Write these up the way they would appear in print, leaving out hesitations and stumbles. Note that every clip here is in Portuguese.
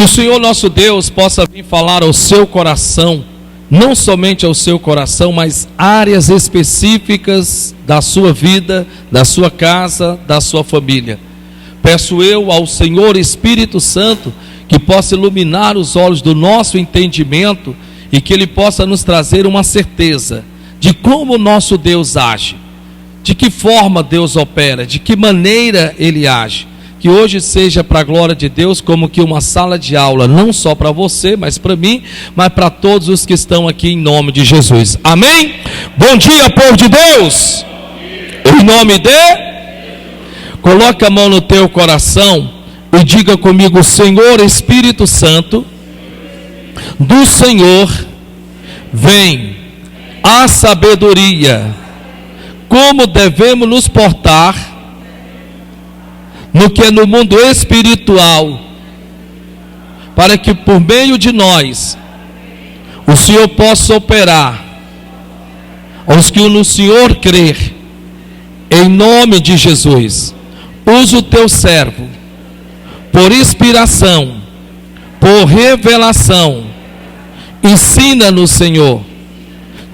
o Senhor nosso Deus possa vir falar ao seu coração, não somente ao seu coração, mas áreas específicas da sua vida, da sua casa, da sua família. Peço eu ao Senhor Espírito Santo que possa iluminar os olhos do nosso entendimento e que Ele possa nos trazer uma certeza de como o nosso Deus age, de que forma Deus opera, de que maneira Ele age. Que hoje seja para a glória de Deus como que uma sala de aula, não só para você, mas para mim, mas para todos os que estão aqui em nome de Jesus. Amém? Bom dia, povo de Deus! Em nome de... Coloca a mão no teu coração e diga comigo: Senhor Espírito Santo, do Senhor vem a sabedoria, como devemos nos portar no que é no mundo espiritual, para que por meio de nós o Senhor possa operar aos que no Senhor crer, em nome de Jesus. Usa o teu servo por inspiração, por revelação, ensina-nos, Senhor,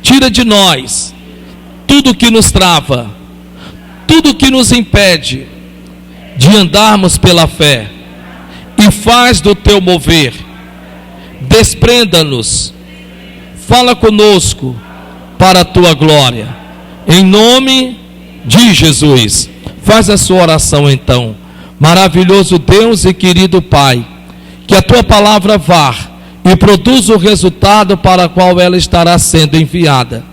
tira de nós tudo que nos trava, tudo que nos impede de andarmos pela fé, e faz do teu mover, desprenda-nos, fala conosco para a tua glória, em nome de Jesus. Faz a sua oração então. Maravilhoso Deus e querido Pai, que a tua palavra vá e produza o resultado para o qual ela estará sendo enviada.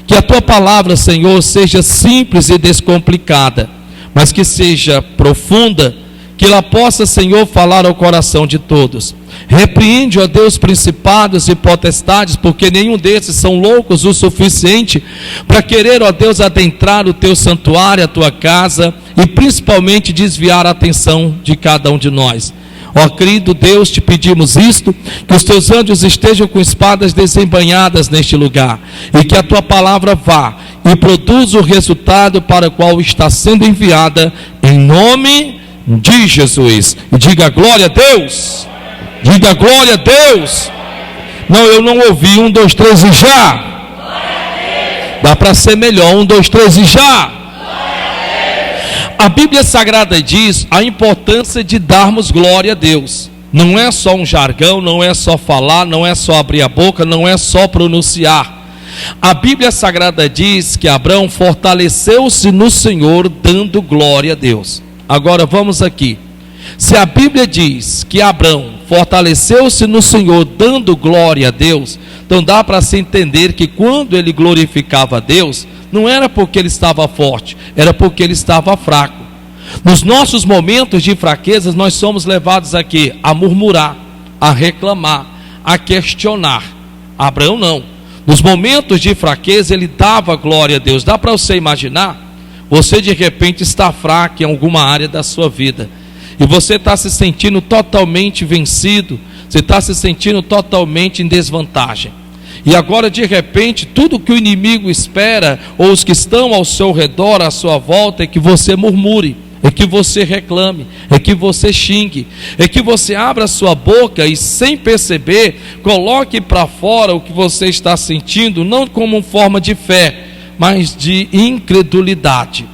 Que a tua palavra, Senhor, seja simples e descomplicada, mas que seja profunda, que ela possa, Senhor, falar ao coração de todos. Repreende, ó Deus, principados e potestades, porque nenhum desses são loucos o suficiente para querer, ó Deus, adentrar o teu santuário, a tua casa, e principalmente desviar a atenção de cada um de nós. Ó querido Deus, te pedimos isto, que os teus anjos estejam com espadas desembainhadas neste lugar, e que a tua palavra vá e produza o resultado para o qual está sendo enviada, em nome de Jesus. E diga glória a Deus. Diga glória a Deus. Não, eu não ouvi. 1, 2, 3 e já. Dá para ser melhor. 1, 2, 3 e já. A Bíblia Sagrada diz a importância de darmos glória a Deus. Não é só um jargão, não é só falar, não é só abrir a boca, não é só pronunciar. A Bíblia Sagrada diz que Abraão fortaleceu-se no Senhor, dando glória a Deus. Agora vamos aqui. Se a Bíblia diz que Abraão fortaleceu-se no Senhor, dando glória a Deus, então dá para se entender que quando ele glorificava a Deus, não era porque ele estava forte, era porque ele estava fraco. Nos nossos momentos de fraquezas, nós somos levados aqui a murmurar, a reclamar, a questionar. Abraão não. Nos momentos de fraqueza, ele dava glória a Deus. Dá para você imaginar? Você de repente está fraco em alguma área da sua vida, e você está se sentindo totalmente vencido, você está se sentindo totalmente em desvantagem. E agora de repente, tudo que o inimigo espera, ou os que estão ao seu redor, à sua volta, é que você murmure, é que você reclame, é que você xingue, é que você abra a sua boca e, sem perceber, coloque para fora o que você está sentindo, não como forma de fé, mas de incredulidade.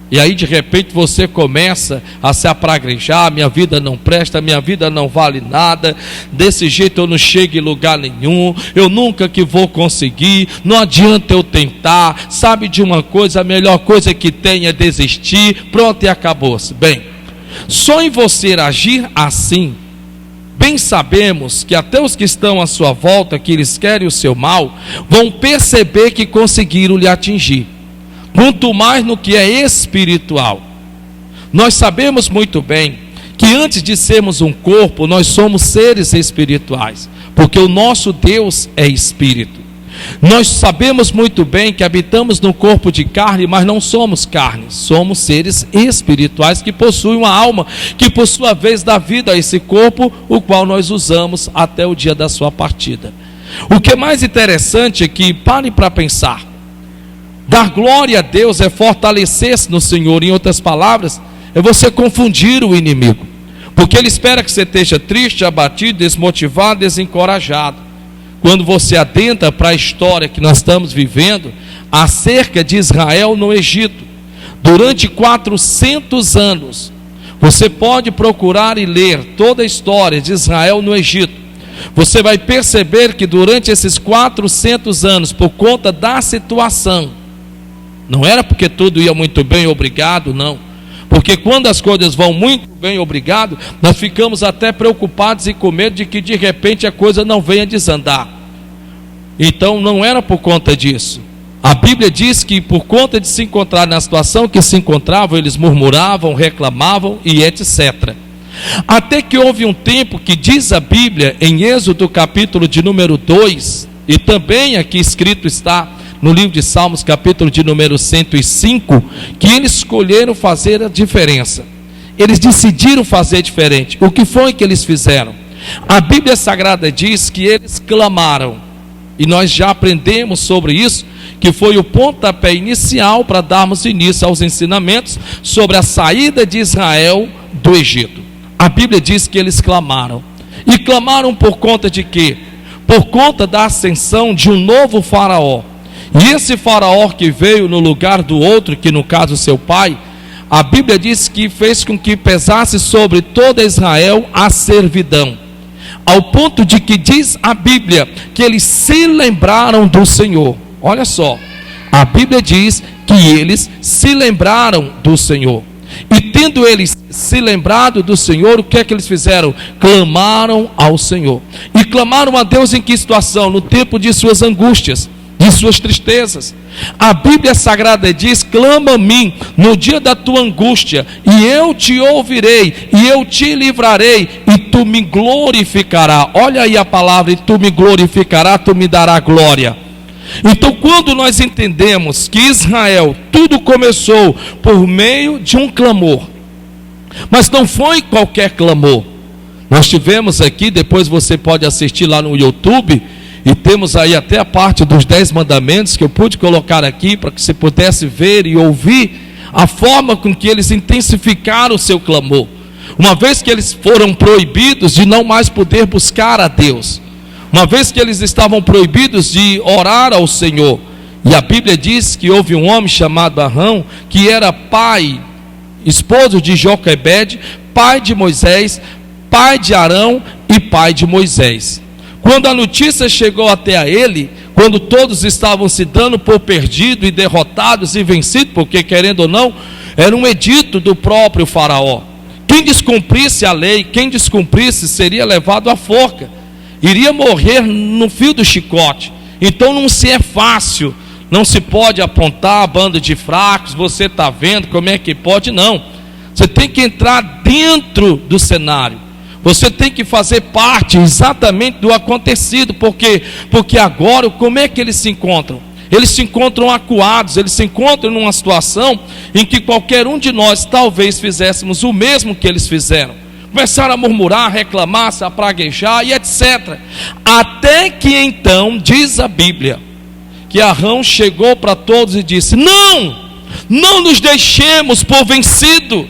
E aí de repente você começa a se apraguejar: minha vida não presta, minha vida não vale nada, desse jeito eu não chego em lugar nenhum, eu nunca que vou conseguir, não adianta eu tentar, sabe de uma coisa, a melhor coisa que tem é desistir, pronto, e acabou-se. Bem, só em você agir assim, bem sabemos que até os que estão à sua volta, que eles querem o seu mal, vão perceber que conseguiram lhe atingir. Quanto mais no que é espiritual. Nós sabemos muito bem que antes de sermos um corpo, nós somos seres espirituais, porque o nosso Deus é espírito. Nós sabemos muito bem que habitamos no corpo de carne, mas não somos carne, somos seres espirituais que possuem uma alma, que por sua vez dá vida a esse corpo, o qual nós usamos até o dia da sua partida. O que é mais interessante é que, pare para pensar, dar glória a Deus é fortalecer-se no Senhor. Em outras palavras, é você confundir o inimigo. Porque Ele espera que você esteja triste, abatido, desmotivado, desencorajado. Quando você adentra para a história que nós estamos vivendo, acerca de Israel no Egito, durante 400 anos, você pode procurar e ler toda a história de Israel no Egito. Você vai perceber que durante esses 400 anos, por conta da situação, não era porque tudo ia muito bem, obrigado, não. Porque quando as coisas vão muito bem, obrigado, nós ficamos até preocupados e com medo de que de repente a coisa não venha desandar. Então não era por conta disso. A Bíblia diz que por conta de se encontrar na situação que se encontravam, eles murmuravam, reclamavam e etc. Até que houve um tempo que diz a Bíblia, em Êxodo capítulo de número 2, e também aqui escrito está no livro de Salmos capítulo de número 105, que eles escolheram fazer a diferença. Eles decidiram fazer diferente. O que foi que eles fizeram? A Bíblia Sagrada diz que eles clamaram, e nós já aprendemos sobre isso, que foi o pontapé inicial para darmos início aos ensinamentos sobre a saída de Israel do Egito. A Bíblia diz que eles clamaram. E clamaram por conta de quê? Por conta da ascensão de um novo faraó. E esse faraó que veio no lugar do outro, que no caso seu pai, a Bíblia diz que fez com que pesasse sobre toda Israel a servidão. Ao ponto de que diz a Bíblia que eles se lembraram do Senhor. Olha só, a Bíblia diz que eles se lembraram do Senhor. E tendo eles se lembrado do Senhor, o que é que eles fizeram? Clamaram ao Senhor. E clamaram a Deus em que situação? No tempo de suas angústias, de suas tristezas. A Bíblia Sagrada diz: clama a mim no dia da tua angústia, e eu te ouvirei, e eu te livrarei, e tu me glorificarás. Olha aí a palavra: e tu me glorificarás, tu me darás glória. Então, quando nós entendemos que Israel, tudo começou por meio de um clamor, mas não foi qualquer clamor. Nós tivemos aqui, depois você pode assistir lá no YouTube, e temos aí até a parte dos 10 mandamentos que eu pude colocar aqui para que você pudesse ver e ouvir a forma com que eles intensificaram o seu clamor. Uma vez que eles foram proibidos de não mais poder buscar a Deus, uma vez que eles estavam proibidos de orar ao Senhor. E a Bíblia diz que houve um homem chamado Arão, que era pai, esposo de Joquebede, pai de Moisés, pai de Arão e pai de Moisés. Quando a notícia chegou até a ele, quando todos estavam se dando por perdidos e derrotados e vencidos, porque querendo ou não, era um edito do próprio faraó. Quem descumprisse a lei, quem descumprisse seria levado à forca, iria morrer no fio do chicote. Então não se é fácil, não se pode apontar a banda de fracos, você está vendo como é que pode, não. Você tem que entrar dentro do cenário, você tem que fazer parte exatamente do acontecido, porque agora como é que eles se encontram? Eles se encontram acuados, eles se encontram numa situação em que qualquer um de nós talvez fizéssemos o mesmo que eles fizeram. Começaram a murmurar, reclamar, se apraguejar e etc. Até que então, diz a Bíblia, que Arão chegou para todos e disse: não nos deixemos por vencido,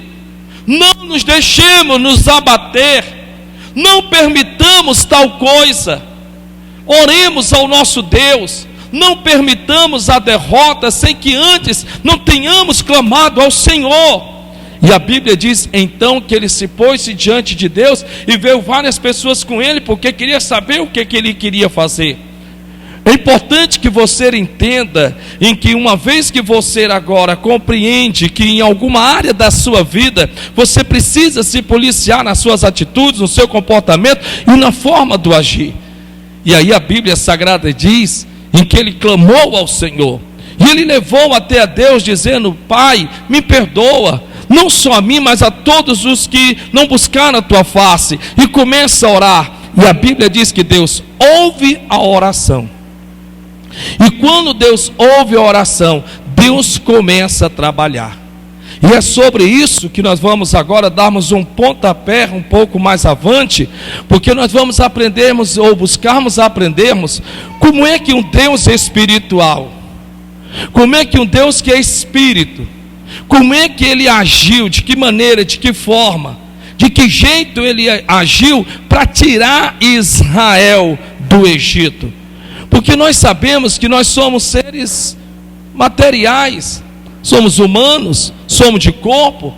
não nos deixemos nos abater, não permitamos tal coisa, oremos ao nosso Deus, não permitamos a derrota sem que antes não tenhamos clamado ao Senhor. E a Bíblia diz então que ele se pôs-se diante de Deus e veio várias pessoas com ele, porque queria saber o que ele queria fazer. É importante que você entenda em que uma vez que você agora compreende que em alguma área da sua vida você precisa se policiar nas suas atitudes, no seu comportamento e na forma do agir. E aí a Bíblia Sagrada diz em que ele clamou ao Senhor, e ele levou até a Deus dizendo: Pai, me perdoa, não só a mim, mas a todos os que não buscaram a tua face. E começa a orar. E a Bíblia diz que Deus ouve a oração. E quando Deus ouve a oração, Deus começa a trabalhar. E é sobre isso que nós vamos agora darmos um pontapé um pouco mais avante, porque nós vamos aprendermos, ou buscarmos aprendermos, como é que um Deus espiritual, como é que um Deus que é espírito, como é que ele agiu, de que maneira, de que forma, De que jeito ele agiu para tirar Israel do Egito? Porque nós sabemos que nós somos seres materiais, somos humanos, somos de corpo,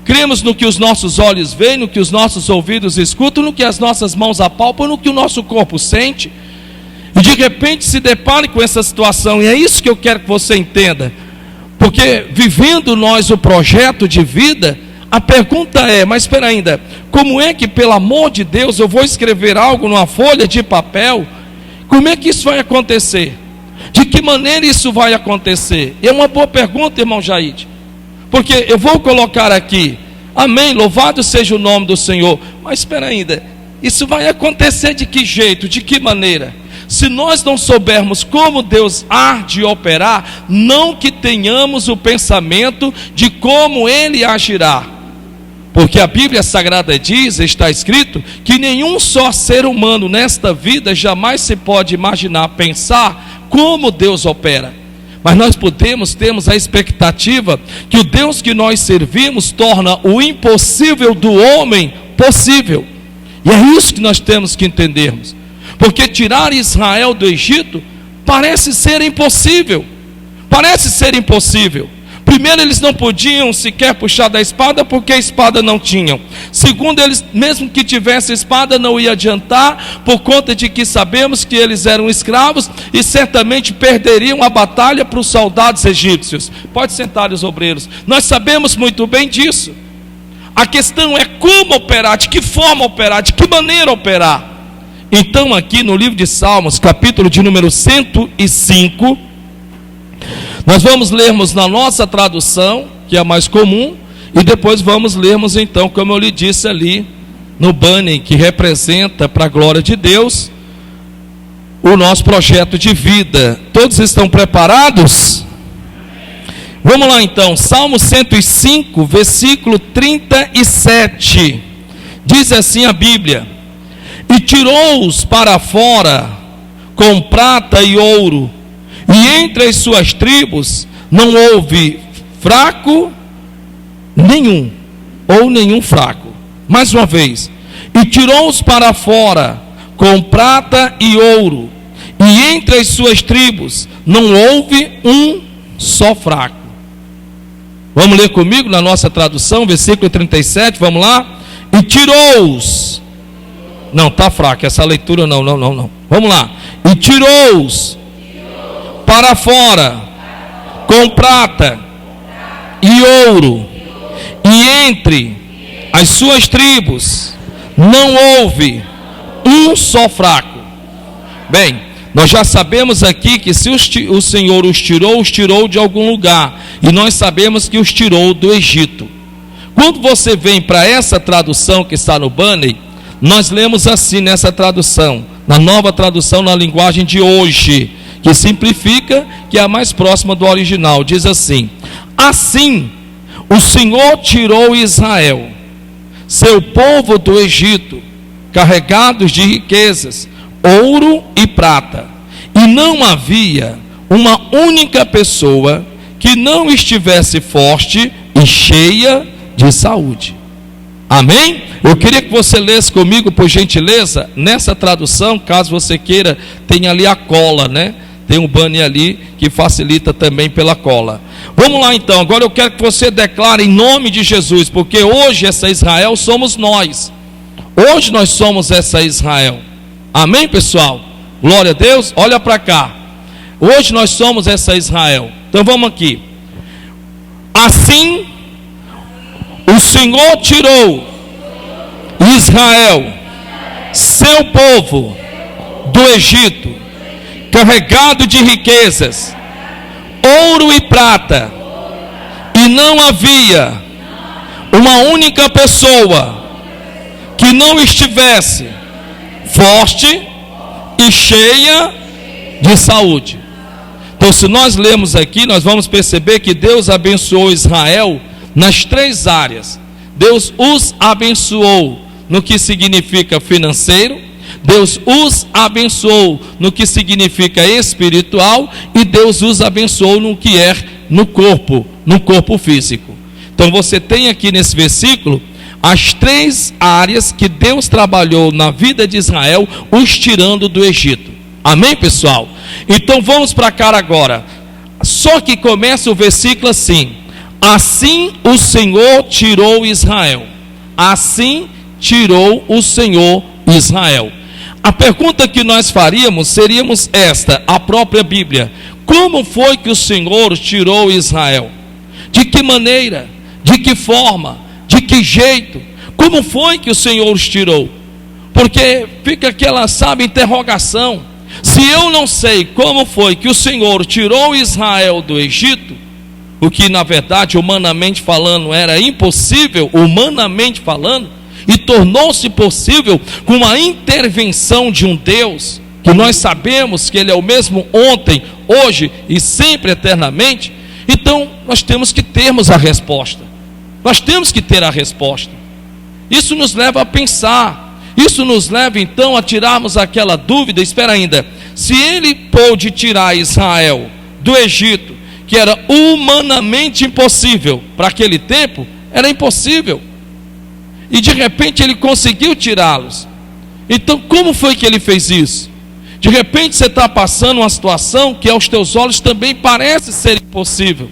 cremos no que os nossos olhos veem, no que os nossos ouvidos escutam, no que as nossas mãos apalpam, no que o nosso corpo sente. E de repente se depare com essa situação, e é isso que eu quero que você entenda. Porque vivendo nós o projeto de vida, a pergunta é, mas espera ainda, como é que, pelo amor de Deus, eu vou escrever algo numa folha de papel? Como é que isso vai acontecer? De que maneira isso vai acontecer? É uma boa pergunta, irmão Jaide. Porque eu vou colocar aqui, amém, louvado seja o nome do Senhor. Mas espera ainda, isso vai acontecer de que jeito, de que maneira? Se nós não soubermos como Deus há de operar, não que tenhamos o pensamento de como Ele agirá. Porque a Bíblia Sagrada diz, está escrito, que nenhum só ser humano nesta vida jamais se pode imaginar, pensar como Deus opera. Mas nós temos a expectativa que o Deus que nós servimos torna o impossível do homem possível. E é isso que nós temos que entendermos. Porque tirar Israel do Egito parece ser impossível. Parece ser impossível. Primeiro, eles não podiam sequer puxar da espada, porque a espada não tinham. Segundo, eles, mesmo que tivessem espada, não ia adiantar, por conta de que sabemos que eles eram escravos e certamente perderiam a batalha para os soldados egípcios. Pode sentar os obreiros. Nós sabemos muito bem disso. A questão é como operar, de que forma operar, de que maneira operar. Então, aqui no livro de Salmos, capítulo de número 105, nós vamos lermos na nossa tradução, que é a mais comum, e depois vamos lermos então, como eu lhe disse ali, no banner que representa para a glória de Deus, o nosso projeto de vida. Todos estão preparados? Vamos lá então, Salmo 105, versículo 37, diz assim a Bíblia: e tirou-os para fora com prata e ouro, e entre as suas tribos não houve fraco nenhum, ou nenhum fraco. Mais uma vez, e tirou-os para fora com prata e ouro, e entre as suas tribos não houve um só fraco. Vamos ler comigo na nossa tradução, versículo 37, vamos lá. E tirou-os, não, está fraco, essa leitura não. Vamos lá. E tirou-os para fora com prata e ouro, e entre as suas tribos não houve um só fraco. Bem, nós já sabemos aqui que se o Senhor os tirou de algum lugar, e nós sabemos que os tirou do Egito. Quando você vem para essa tradução que está no banner, nós lemos assim nessa tradução, na nova tradução na linguagem de hoje, que simplifica, que é a mais próxima do original. Diz assim: assim o Senhor tirou Israel, seu povo, do Egito, carregados de riquezas, ouro e prata, e não havia uma única pessoa que não estivesse forte e cheia de saúde. Amém? Eu queria que você lesse comigo, por gentileza, nessa tradução, caso você queira, tem ali a cola, né? Tem um banner ali que facilita também pela cola. Vamos lá então, agora eu quero que você declare em nome de Jesus, porque hoje essa Israel somos nós. Hoje nós somos essa Israel. Amém, pessoal? Glória a Deus. Olha para cá. Hoje nós somos essa Israel. Então vamos aqui. Assim o Senhor tirou Israel, seu povo, do Egito, carregado de riquezas, ouro e prata, e não havia uma única pessoa que não estivesse forte e cheia de saúde. Então, se nós lemos aqui, nós vamos perceber que Deus abençoou Israel nas três áreas. Deus os abençoou no que significa financeiro, Deus os abençoou no que significa espiritual, e Deus os abençoou no que é no corpo físico. Então você tem aqui nesse versículo as 3 áreas que Deus trabalhou na vida de Israel, os tirando do Egito. Amém, pessoal? Então vamos para cá agora. Só que começa o versículo assim: assim o Senhor tirou Israel. Assim tirou o Senhor Israel. A pergunta que nós faríamos seríamos esta, a própria Bíblia: como foi que o Senhor tirou Israel? De que maneira? De que forma? De que jeito? Como foi que o Senhor os tirou? Porque fica aquela, interrogação. Se eu não sei como foi que o Senhor tirou Israel do Egito, o que na verdade, humanamente falando, era impossível, humanamente falando, e tornou-se possível com a intervenção de um Deus, que nós sabemos que Ele é o mesmo ontem, hoje e sempre eternamente. Então nós temos que termos a resposta. Nós temos que ter a resposta. Isso nos leva a pensar. Isso nos leva então a tirarmos aquela dúvida. Espera ainda. Se Ele pôde tirar Israel do Egito, que era humanamente impossível para aquele tempo, era impossível, e de repente Ele conseguiu tirá-los. Então como foi que Ele fez isso? De repente você está passando uma situação que aos teus olhos também parece ser impossível,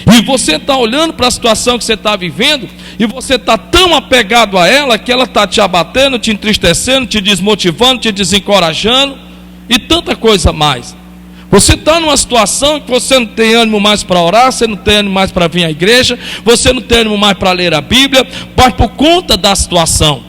e você está olhando para a situação que você está vivendo, e você está tão apegado a ela, que ela está te abatendo, te entristecendo, te desmotivando, te desencorajando, e tanta coisa mais. Você está numa situação que você não tem ânimo mais para orar, você não tem ânimo mais para vir à igreja, você não tem ânimo mais para ler a Bíblia, mas por conta da situação,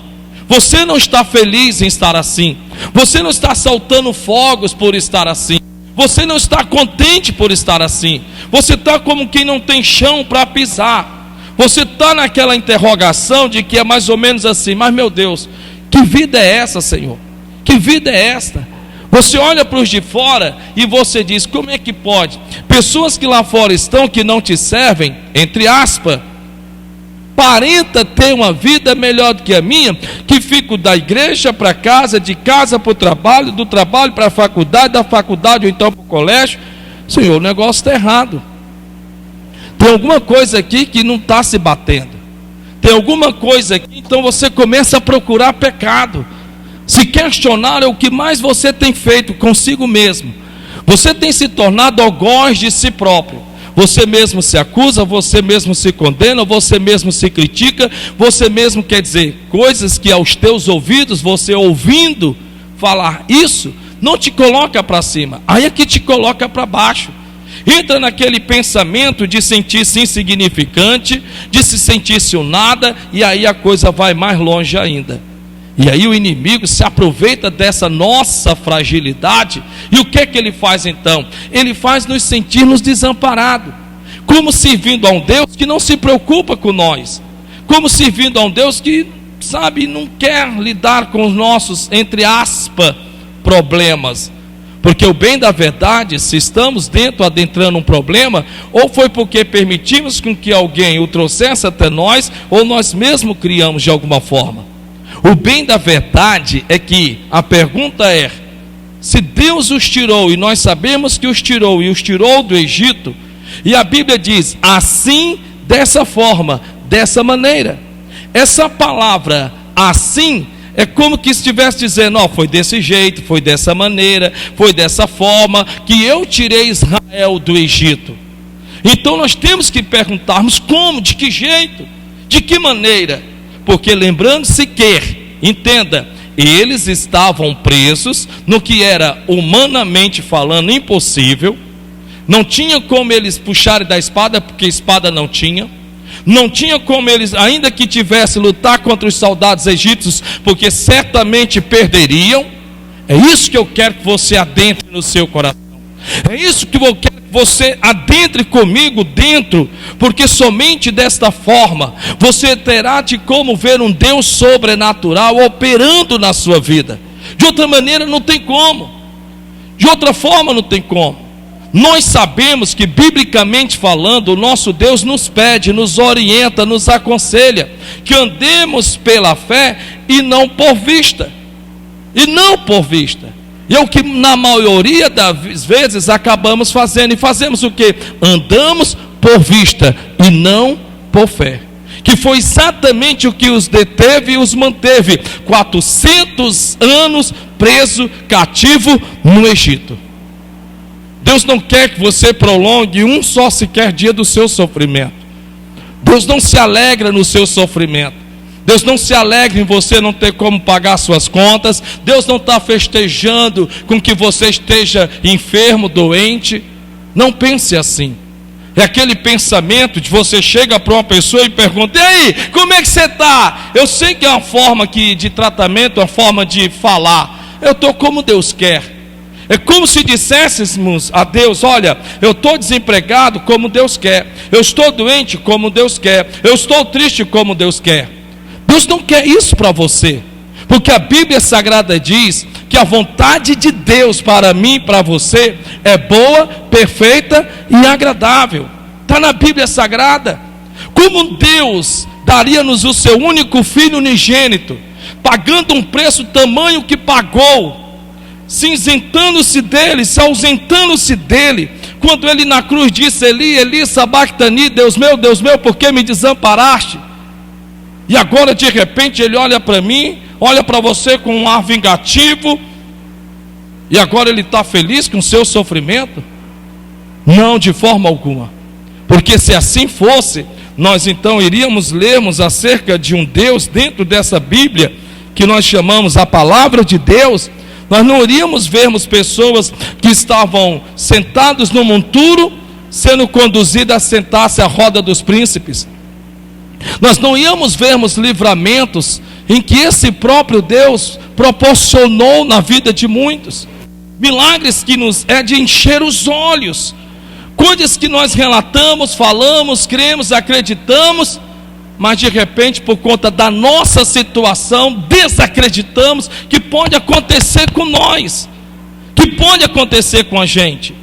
você não está feliz em estar assim, você não está soltando fogos por estar assim, você não está contente por estar assim, você está como quem não tem chão para pisar, você está naquela interrogação de que é mais ou menos assim: mas meu Deus, que vida é essa, Senhor? Que vida é esta? Você olha para os de fora e você diz: como é que pode? Pessoas que lá fora estão, que não te servem, entre aspas, aparenta ter uma vida melhor do que a minha, que fico da igreja para casa, de casa para o trabalho, do trabalho para a faculdade, da faculdade ou então para o colégio. Senhor, o negócio está errado. Tem alguma coisa aqui que não está se batendo. Tem alguma coisa aqui, então você começa a procurar pecado. Se questionar é o que mais você tem feito consigo mesmo. Você tem se tornado algoz de si próprio. Você mesmo se acusa, você mesmo se condena, você mesmo se critica, você mesmo quer dizer coisas que aos teus ouvidos, você ouvindo falar isso, não te coloca para cima, aí é que te coloca para baixo. Entra naquele pensamento de sentir-se insignificante, de se sentir-se um nada, e aí a coisa vai mais longe ainda. E aí o inimigo se aproveita dessa nossa fragilidade. E o que é que ele faz então? Ele faz nos sentirmos desamparados, como servindo a um Deus que não se preocupa com nós, como servindo a um Deus que, não quer lidar com os nossos, entre aspas, problemas. Porque o bem da verdade, se estamos adentrando um problema, ou foi porque permitimos com que alguém o trouxesse até nós, ou nós mesmos criamos de alguma forma. O bem da verdade é que a pergunta é: se Deus os tirou, e nós sabemos que os tirou, e os tirou do Egito, e a Bíblia diz assim, dessa forma, dessa maneira. Essa palavra assim é como que estivesse dizendo: foi desse jeito, foi dessa maneira, foi dessa forma que eu tirei Israel do Egito. Então nós temos que perguntarmos como, de que jeito, de que maneira. Porque lembrando-se que, entenda, eles estavam presos no que era humanamente falando impossível. Não tinha como eles puxarem da espada, porque espada não tinha. Não tinha como eles, ainda que tivessem, lutar contra os soldados egípcios, porque certamente perderiam. É isso que eu quero que você adentre no seu coração. É isso que eu quero que você adentre comigo dentro, porque somente desta forma você terá de como ver um Deus sobrenatural operando na sua vida. De outra maneira não tem como, de outra forma não tem como. Nós sabemos que, biblicamente falando, o nosso Deus nos pede, nos orienta, nos aconselha que andemos pela fé e não por vista. E não por vista. E é o que na maioria das vezes acabamos fazendo. E fazemos o quê? Andamos por vista e não por fé. que foi exatamente o que os deteve e os manteve 400 anos preso, cativo no Egito. Deus não quer que você prolongue um só sequer dia do seu sofrimento. Deus não se alegra no seu sofrimento. Deus não se alegra em você não ter como pagar suas contas. Deus não está festejando com que você esteja enfermo, doente. Não pense assim. É aquele pensamento de você chega para uma pessoa e pergunta: e aí, como é que você está? Eu sei que é uma forma de tratamento, uma forma de falar. Eu estou como Deus quer. É como se disséssemos a Deus: olha, eu estou desempregado como Deus quer. Eu estou doente como Deus quer. Eu estou triste como Deus quer. Deus não quer isso para você. Porque a Bíblia Sagrada diz que a vontade de Deus para mim e para você é boa, perfeita e agradável. Está na Bíblia Sagrada. Como Deus daria-nos o seu único filho unigênito, pagando um preço tamanho que pagou, se isentando-se dele, se ausentando-se dele, quando ele na cruz disse: Eli, Eli, sabactani, Deus meu, por que me desamparaste? E agora de repente ele olha para mim, olha para você com um ar vingativo, e agora ele está feliz com o seu sofrimento? Não, de forma alguma. Porque se assim fosse, nós então iríamos lermos acerca de um Deus dentro dessa Bíblia, que nós chamamos a palavra de Deus. Nós não iríamos vermos pessoas que estavam sentados no monturo, sendo conduzidas a sentar-se à roda dos príncipes. Nós não íamos vermos livramentos em que esse próprio Deus proporcionou na vida de muitos. Milagres que nos é de encher os olhos. Coisas que nós relatamos, falamos, cremos, acreditamos, mas de repente, por conta da nossa situação, desacreditamos que pode acontecer com nós, que pode acontecer com a gente.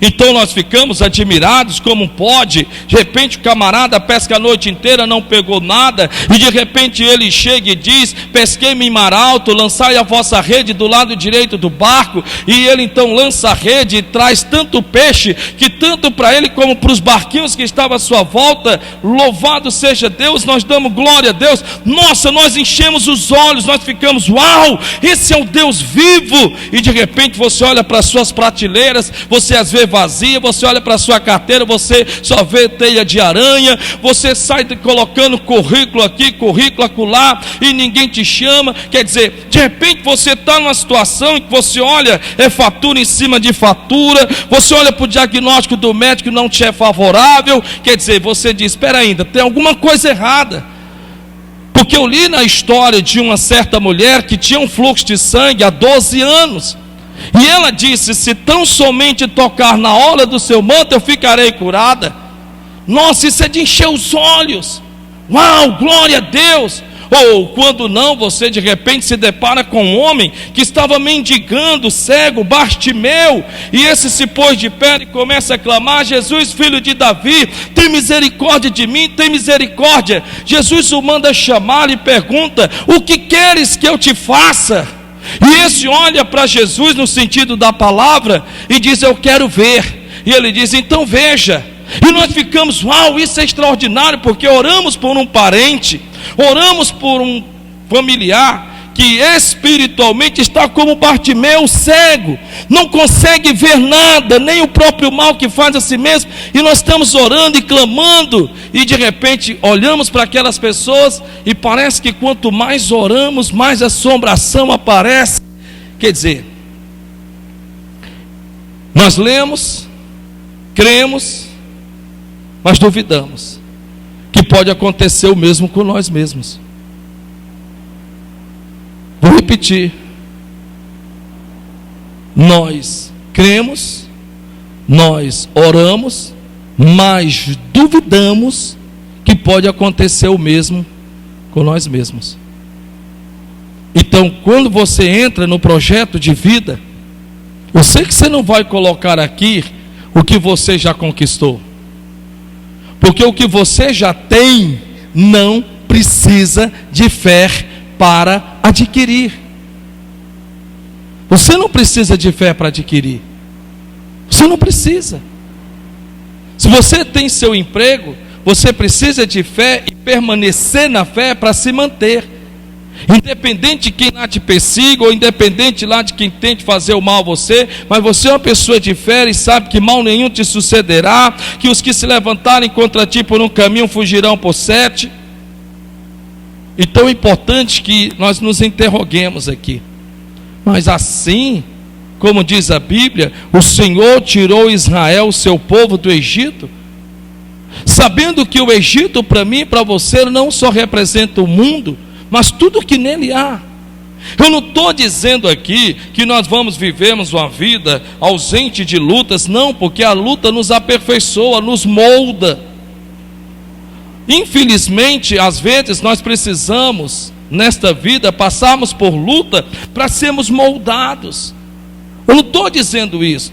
Então nós ficamos admirados, como pode. De repente o camarada pesca a noite inteira, não pegou nada, e de repente ele chega e diz: pesquei-me em mar alto, lançai a vossa rede do lado direito do barco. E ele então lança a rede e traz tanto peixe, que tanto para ele como para os barquinhos que estavam à sua volta, louvado seja Deus, nós damos glória a Deus. Nossa, nós enchemos os olhos, nós ficamos: uau, esse é o Deus vivo. E de repente você olha para as suas prateleiras, você às vezes vazia, você olha para a sua carteira, você só vê teia de aranha, você sai colocando currículo aqui, currículo acolá, e ninguém te chama. Quer dizer, de repente você está numa situação em que você olha, é fatura em cima de fatura, você olha para o diagnóstico do médico e não te é favorável. Quer dizer, você diz: espera ainda, tem alguma coisa errada. Porque eu li na história de uma certa mulher que tinha um fluxo de sangue há 12 anos. E ela disse: se tão somente tocar na orla do seu manto, eu ficarei curada. Nossa, isso é de encher os olhos. Uau, glória a Deus. Ou quando não, você de repente se depara com um homem que estava mendigando, cego, Bartimeu, e esse se pôs de pé e começa a clamar: Jesus, filho de Davi, tem misericórdia de mim, tem misericórdia. Jesus o manda chamar e pergunta: o que queres que eu te faça? E esse olha para Jesus no sentido da palavra e diz: eu quero ver. E ele diz: então veja. E nós ficamos: uau, isso é extraordinário, porque oramos por um parente, oramos por um familiar que espiritualmente está como Bartimeu, cego, não consegue ver nada, nem o próprio mal que faz a si mesmo, e nós estamos orando e clamando, e de repente olhamos para aquelas pessoas e parece que quanto mais oramos, mais assombração aparece. Quer dizer, nós lemos, cremos, mas duvidamos que pode acontecer o mesmo com nós mesmos. Vou repetir: nós cremos, nós oramos, mas duvidamos que pode acontecer o mesmo com nós mesmos. Então, quando você entra no projeto de vida, eu sei que você não vai colocar aqui o que você já conquistou, porque o que você já tem não precisa de fé para adquirir. Você não precisa de fé para adquirir. Você não precisa. Se você tem seu emprego, você precisa de fé e permanecer na fé é para se manter. Independente de quem lá te persiga, ou independente lá de quem tente fazer o mal a você, mas você é uma pessoa de fé e sabe que mal nenhum te sucederá, que os que se levantarem contra ti por um caminho fugirão por 7. Então é importante que nós nos interroguemos aqui. Mas assim, como diz a Bíblia, o Senhor tirou Israel, o seu povo, do Egito, sabendo que o Egito para mim e para você não só representa o mundo, mas tudo que nele há. Eu não estou dizendo aqui que nós vamos vivermos uma vida ausente de lutas, não, porque a luta nos aperfeiçoa, nos molda. Infelizmente, às vezes nós precisamos, nesta vida, passarmos por luta para sermos moldados. Eu não estou dizendo isso.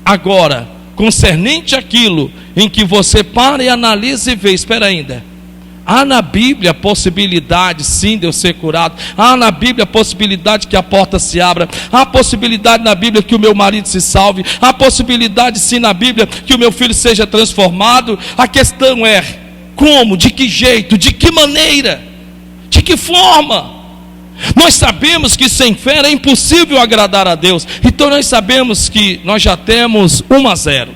Agora, concernente àquilo em que você para e analisa e vê, espera ainda, há na Bíblia a possibilidade sim de eu ser curado, há na Bíblia a possibilidade que a porta se abra, há a possibilidade na Bíblia que o meu marido se salve, há a possibilidade sim na Bíblia que o meu filho seja transformado. A questão é como, de que jeito, de que maneira, de que forma. Nós sabemos que sem fé é impossível agradar a Deus. Então nós sabemos que nós já temos 1-0.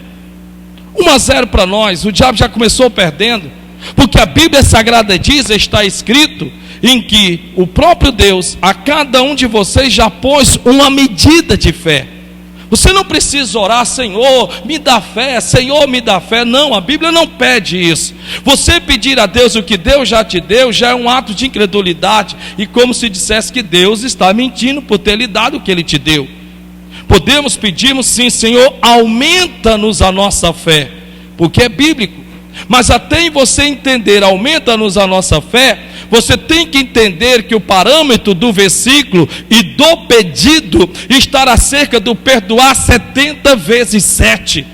1-0 para nós. O diabo já começou perdendo, porque a Bíblia Sagrada diz, está escrito, em que o próprio Deus a cada um de vocês já pôs uma medida de fé. Você não precisa orar, Senhor, me dá fé, Senhor, me dá fé. Não, a Bíblia não pede isso. Você pedir a Deus o que Deus já te deu, já é um ato de incredulidade, e como se dissesse que Deus está mentindo por ter lhe dado o que Ele te deu. Podemos pedirmos sim, Senhor, aumenta-nos a nossa fé, porque é bíblico. Mas até em você entender, aumenta-nos a nossa fé, você tem que entender que o parâmetro do versículo e do pedido estará acerca do perdoar 70 vezes 7.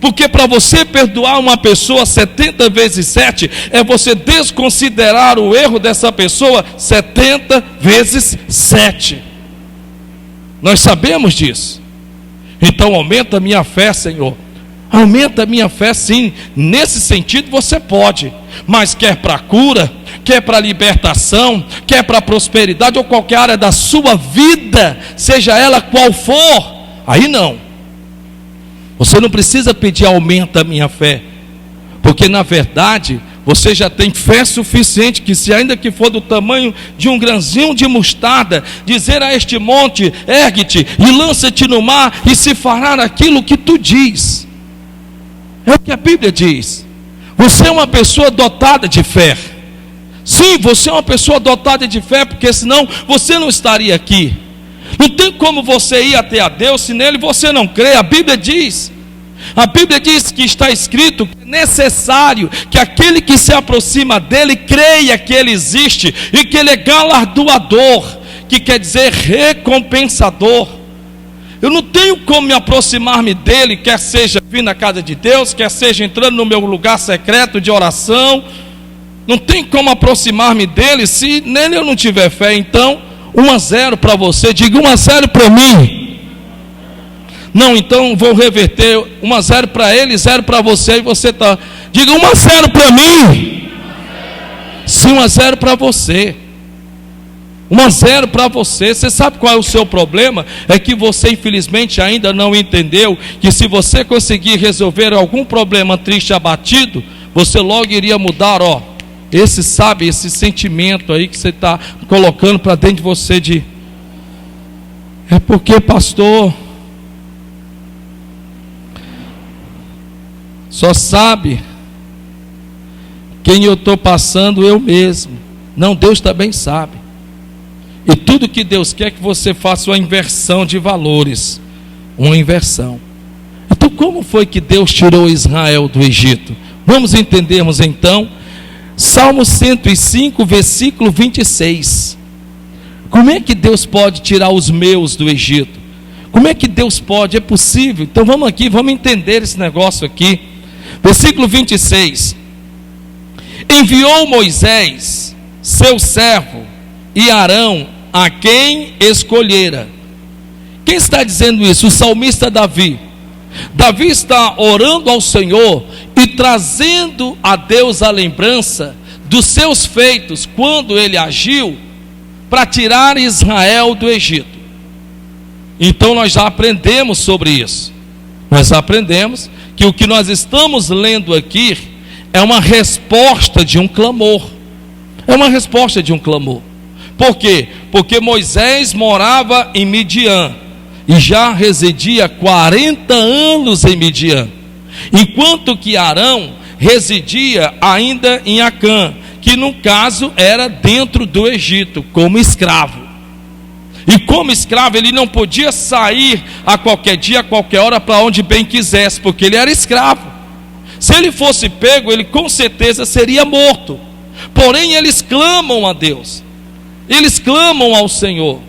Porque para você perdoar uma pessoa 70 vezes 7, é você desconsiderar o erro dessa pessoa 70 vezes 7. Nós sabemos disso. Então aumenta a minha fé, Senhor. Aumenta a minha fé, sim. Nesse sentido você pode, mas quer para cura, quer para libertação, quer para prosperidade, ou qualquer área da sua vida, seja ela qual for, aí não. Você não precisa pedir aumenta a minha fé, porque na verdade você já tem fé suficiente, que se ainda que for do tamanho de um grãozinho de mostarda, dizer a este monte, ergue-te e lança-te no mar, e se fará aquilo que tu diz. É o que a Bíblia diz. Você é uma pessoa dotada de fé. Sim, você é uma pessoa dotada de fé, porque senão você não estaria aqui. Não tem como você ir até a Deus se nele você não crê. A Bíblia diz que está escrito que é necessário que aquele que se aproxima dele creia que ele existe e que ele é galardoador, que quer dizer recompensador. Eu não tenho como me aproximar-me dele, quer seja vir na casa de Deus, quer seja entrando no meu lugar secreto de oração. Não tem como aproximar-me dele se nele eu não tiver fé. Então 1-0 para você, diga 1-0 para mim. Não, então vou reverter, 1-0 para ele, 0 para você, e você está, diga 1-0 para mim. Sim, 1-0 para você. 1-0 para você. Você sabe qual é o seu problema? É que você infelizmente ainda não entendeu que se você conseguir resolver algum problema triste, abatido, você logo iria mudar, esse sentimento aí que você está colocando para dentro de você de, é porque pastor, só sabe quem eu estou passando eu mesmo. Não, Deus também sabe. E tudo que Deus quer é que você faça uma inversão de valores. Uma inversão. Então como foi que Deus tirou Israel do Egito? Vamos entendermos então Salmo 105, versículo 26. Como é que Deus pode tirar os meus do Egito? Como é que Deus pode? É possível? Então vamos aqui, vamos entender esse negócio aqui. Versículo 26. Enviou Moisés, seu servo, e Arão, a quem escolhera. Quem está dizendo isso? O salmista Davi. Davi está orando ao Senhor e trazendo a Deus a lembrança dos seus feitos, quando ele agiu para tirar Israel do Egito. Então nós já aprendemos sobre isso. Nós aprendemos que o que nós estamos lendo aqui é uma resposta de um clamor. É uma resposta de um clamor. Por quê? Porque Moisés morava em Midian e já residia 40 anos em Midian, enquanto que Arão residia ainda em Acã, que no caso era dentro do Egito, como escravo. E como escravo ele não podia sair a qualquer dia, a qualquer hora, para onde bem quisesse, porque ele era escravo. Se ele fosse pego, ele com certeza seria morto. Porém eles clamam a Deus, eles clamam ao Senhor.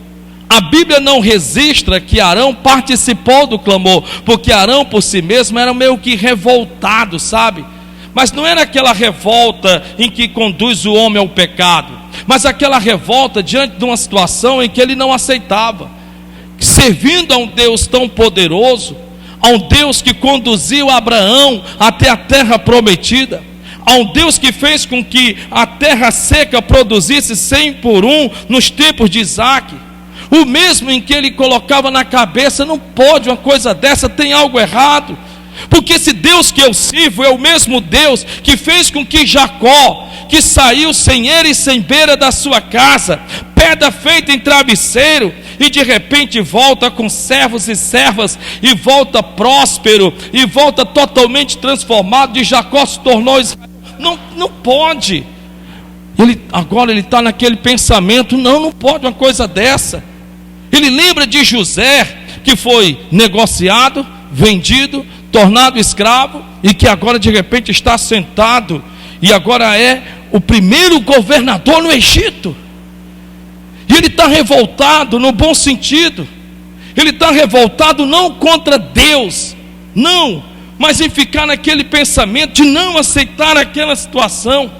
A Bíblia não registra que Arão participou do clamor, porque Arão por si mesmo era meio que revoltado, sabe? Mas não era aquela revolta em que conduz o homem ao pecado, mas aquela revolta diante de uma situação em que ele não aceitava, servindo a um Deus tão poderoso, a um Deus que conduziu Abraão até a terra prometida, a um Deus que fez com que a terra seca produzisse 100 por 1 nos tempos de Isaac, o mesmo em que ele colocava na cabeça: não pode uma coisa dessa, tem algo errado. Porque esse Deus que eu sirvo é o mesmo Deus que fez com que Jacó, que saiu sem era e sem beira da sua casa, pedra feita em travesseiro, e de repente volta com servos e servas, e volta próspero, e volta totalmente transformado, de Jacó se tornou Israel. Não pode. Agora ele está naquele pensamento: não pode uma coisa dessa. Ele lembra de José, que foi negociado, vendido, tornado escravo, e que agora de repente está sentado, e agora é o primeiro governador no Egito. E ele está revoltado no bom sentido. Ele está revoltado não contra Deus, não, mas em ficar naquele pensamento de não aceitar aquela situação.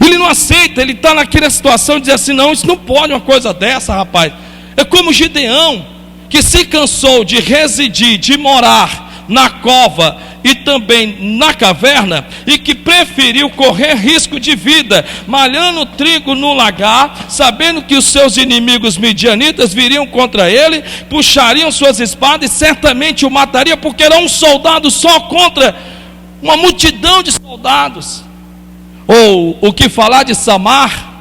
Ele não aceita, ele está naquela situação de dizer assim: não, isso não pode uma coisa dessa, rapaz. É como Gideão, que se cansou de residir, de morar na cova e também na caverna, e que preferiu correr risco de vida, malhando trigo no lagar, sabendo que os seus inimigos midianitas viriam contra ele, puxariam suas espadas e certamente o matariam, porque era um soldado só contra uma multidão de soldados. Ou o que falar de Samar,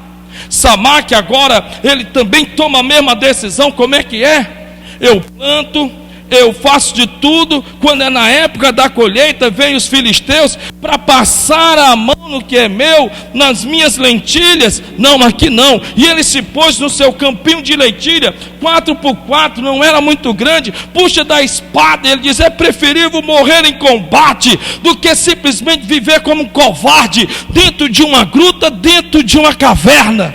que agora ele também toma a mesma decisão. Como é que é? Eu planto, eu faço de tudo. Quando é na época da colheita, vem os filisteus para passar a mão no que é meu, nas minhas lentilhas. Não, aqui não. E ele se pôs no seu campinho de lentilha, 4x4, não era muito grande, puxa da espada. Ele diz: é preferível morrer em combate do que simplesmente viver como um covarde dentro de uma gruta, dentro de uma caverna.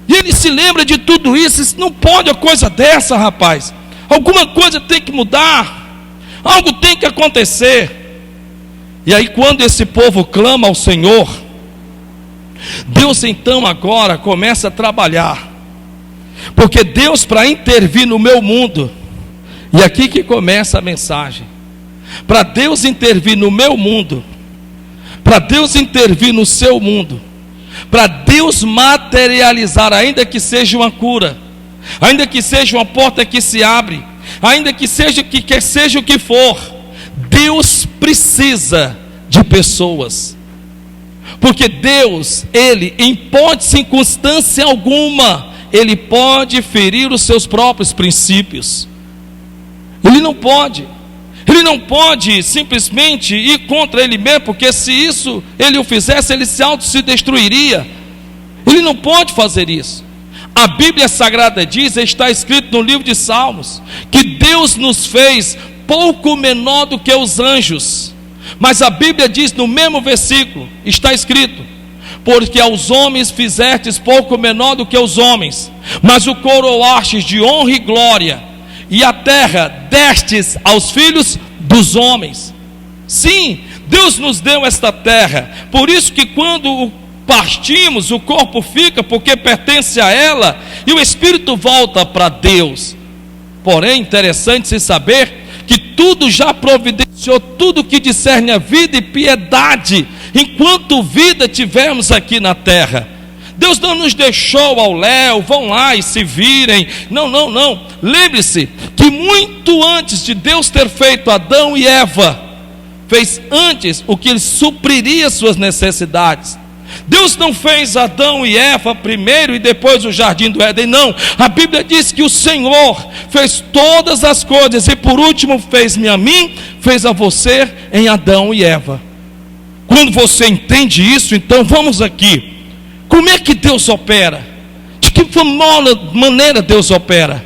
E ele se lembra de tudo isso. Isso não pode uma coisa dessa, rapaz. Alguma coisa tem que mudar, algo tem que acontecer. E aí, quando esse povo clama ao Senhor, Deus então agora começa a trabalhar, porque Deus, para intervir no meu mundo, e aqui que começa a mensagem, para Deus intervir no meu mundo, para Deus intervir no seu mundo, para Deus materializar, ainda que seja uma cura, ainda que seja uma porta que se abre, ainda que seja o que for, Deus precisa de pessoas. Porque Deus, Ele, em circunstância alguma, Ele pode ferir os seus próprios princípios. Ele não pode simplesmente ir contra Ele mesmo, porque se isso Ele o fizesse, Ele se destruiria. Ele não pode fazer isso. A Bíblia Sagrada diz, está escrito no livro de Salmos, que Deus nos fez pouco menor do que os anjos. Mas a Bíblia diz no mesmo versículo, está escrito: porque aos homens fizestes pouco menor do que os homens, mas o coroastes de honra e glória, e a terra destes aos filhos dos homens. Sim, Deus nos deu esta terra. Por isso que quando partimos, o corpo fica, porque pertence a ela, e o espírito volta para Deus. Porém, interessante se saber que tudo já providenciou, tudo que discerne a vida e piedade enquanto vida tivermos aqui na terra. Deus não nos deixou ao léu, vão lá e se virem. Não. Lembre-se que muito antes de Deus ter feito Adão e Eva, fez antes o que supriria suas necessidades. Deus não fez Adão e Eva primeiro e depois o jardim do Éden, não. A Bíblia diz que o Senhor fez todas as coisas e por último fez-me a mim, fez a você em Adão e Eva. Quando você entende isso, então vamos aqui. Como é que Deus opera? De que maneira Deus opera?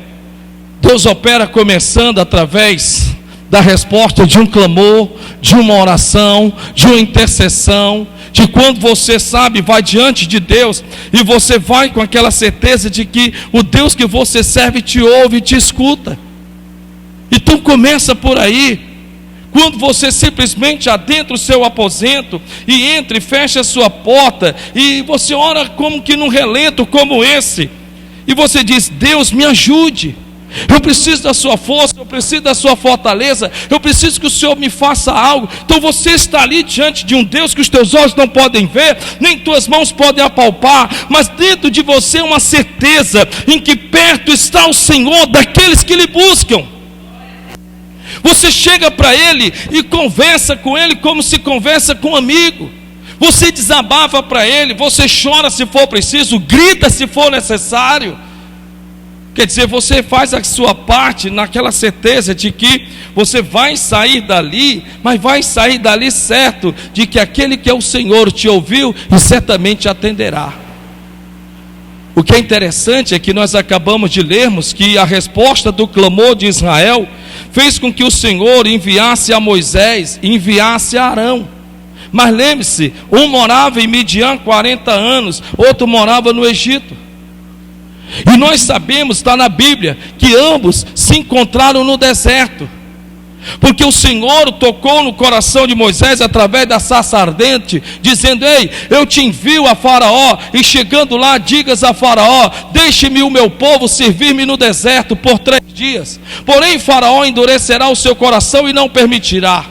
Deus opera começando através da resposta de um clamor, de uma oração, de uma intercessão, de quando você sabe, vai diante de Deus, e você vai com aquela certeza de que o Deus que você serve te ouve e te escuta. Então começa por aí. Quando você simplesmente adentra o seu aposento e entra e fecha a sua porta, e você ora como que num relento como esse, e você diz: Deus, me ajude, eu preciso da sua força, eu preciso da sua fortaleza, eu preciso que o Senhor me faça algo. Então você está ali diante de um Deus que os teus olhos não podem ver, nem tuas mãos podem apalpar, mas dentro de você uma certeza em que perto está o Senhor daqueles que lhe buscam. Você chega para Ele e conversa com Ele como se conversa com um amigo. Você desabafa para Ele, você chora se for preciso, grita se for necessário. Quer dizer, você faz a sua parte naquela certeza de que você vai sair dali, mas vai sair dali certo de que aquele que é o Senhor te ouviu e certamente atenderá. O que é interessante é que nós acabamos de lermos que a resposta do clamor de Israel fez com que o Senhor enviasse a Moisés e enviasse a Arão. Mas lembre-se, um morava em Midian 40 anos, outro morava no Egito. E nós sabemos, está na Bíblia, que ambos se encontraram no deserto. Porque o Senhor tocou no coração de Moisés através da sarça ardente, dizendo: ei, eu te envio a Faraó, e chegando lá digas a Faraó: deixe-me o meu povo servir-me no deserto por 3 dias. Porém Faraó endurecerá o seu coração e não permitirá.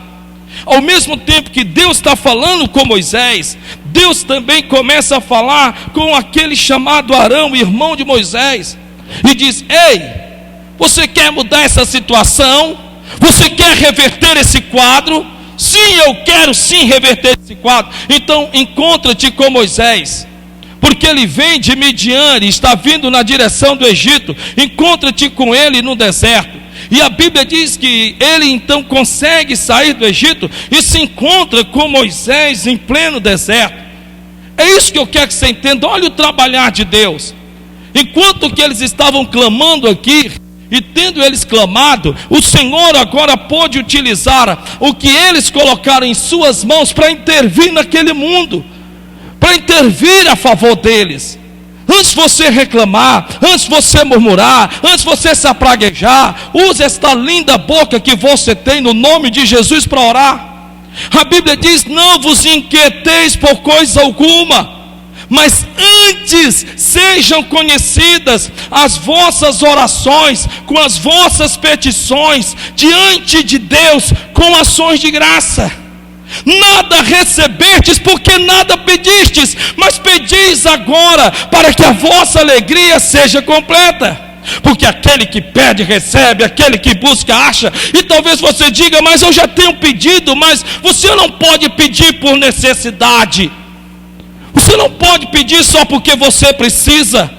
Ao mesmo tempo que Deus está falando com Moisés, Deus também começa a falar com aquele chamado Arão, irmão de Moisés, e diz: ei, você quer mudar essa situação? Você quer reverter esse quadro? Sim, eu quero sim reverter esse quadro. Então encontra-te com Moisés, porque ele vem de Midian e está vindo na direção do Egito. Encontra-te com ele no deserto. E a Bíblia diz que ele então consegue sair do Egito e se encontra com Moisés em pleno deserto. É isso que eu quero que você entenda. Olha o trabalhar de Deus. Enquanto que eles estavam clamando aqui, e tendo eles clamado, o Senhor agora pôde utilizar o que eles colocaram em suas mãos para intervir naquele mundo, para intervir a favor deles. Antes de você reclamar, antes de você murmurar, antes de você se apraguejar, use esta linda boca que você tem no nome de Jesus para orar. A Bíblia diz: não vos inquieteis por coisa alguma, mas antes sejam conhecidas as vossas orações com as vossas petições diante de Deus com ações de graça. Nada recebestes porque nada pedistes, mas pedis agora para que a vossa alegria seja completa. Porque aquele que pede recebe, aquele que busca acha. E talvez você diga: mas eu já tenho pedido. Mas você não pode pedir por necessidade. Você não pode pedir só porque você precisa.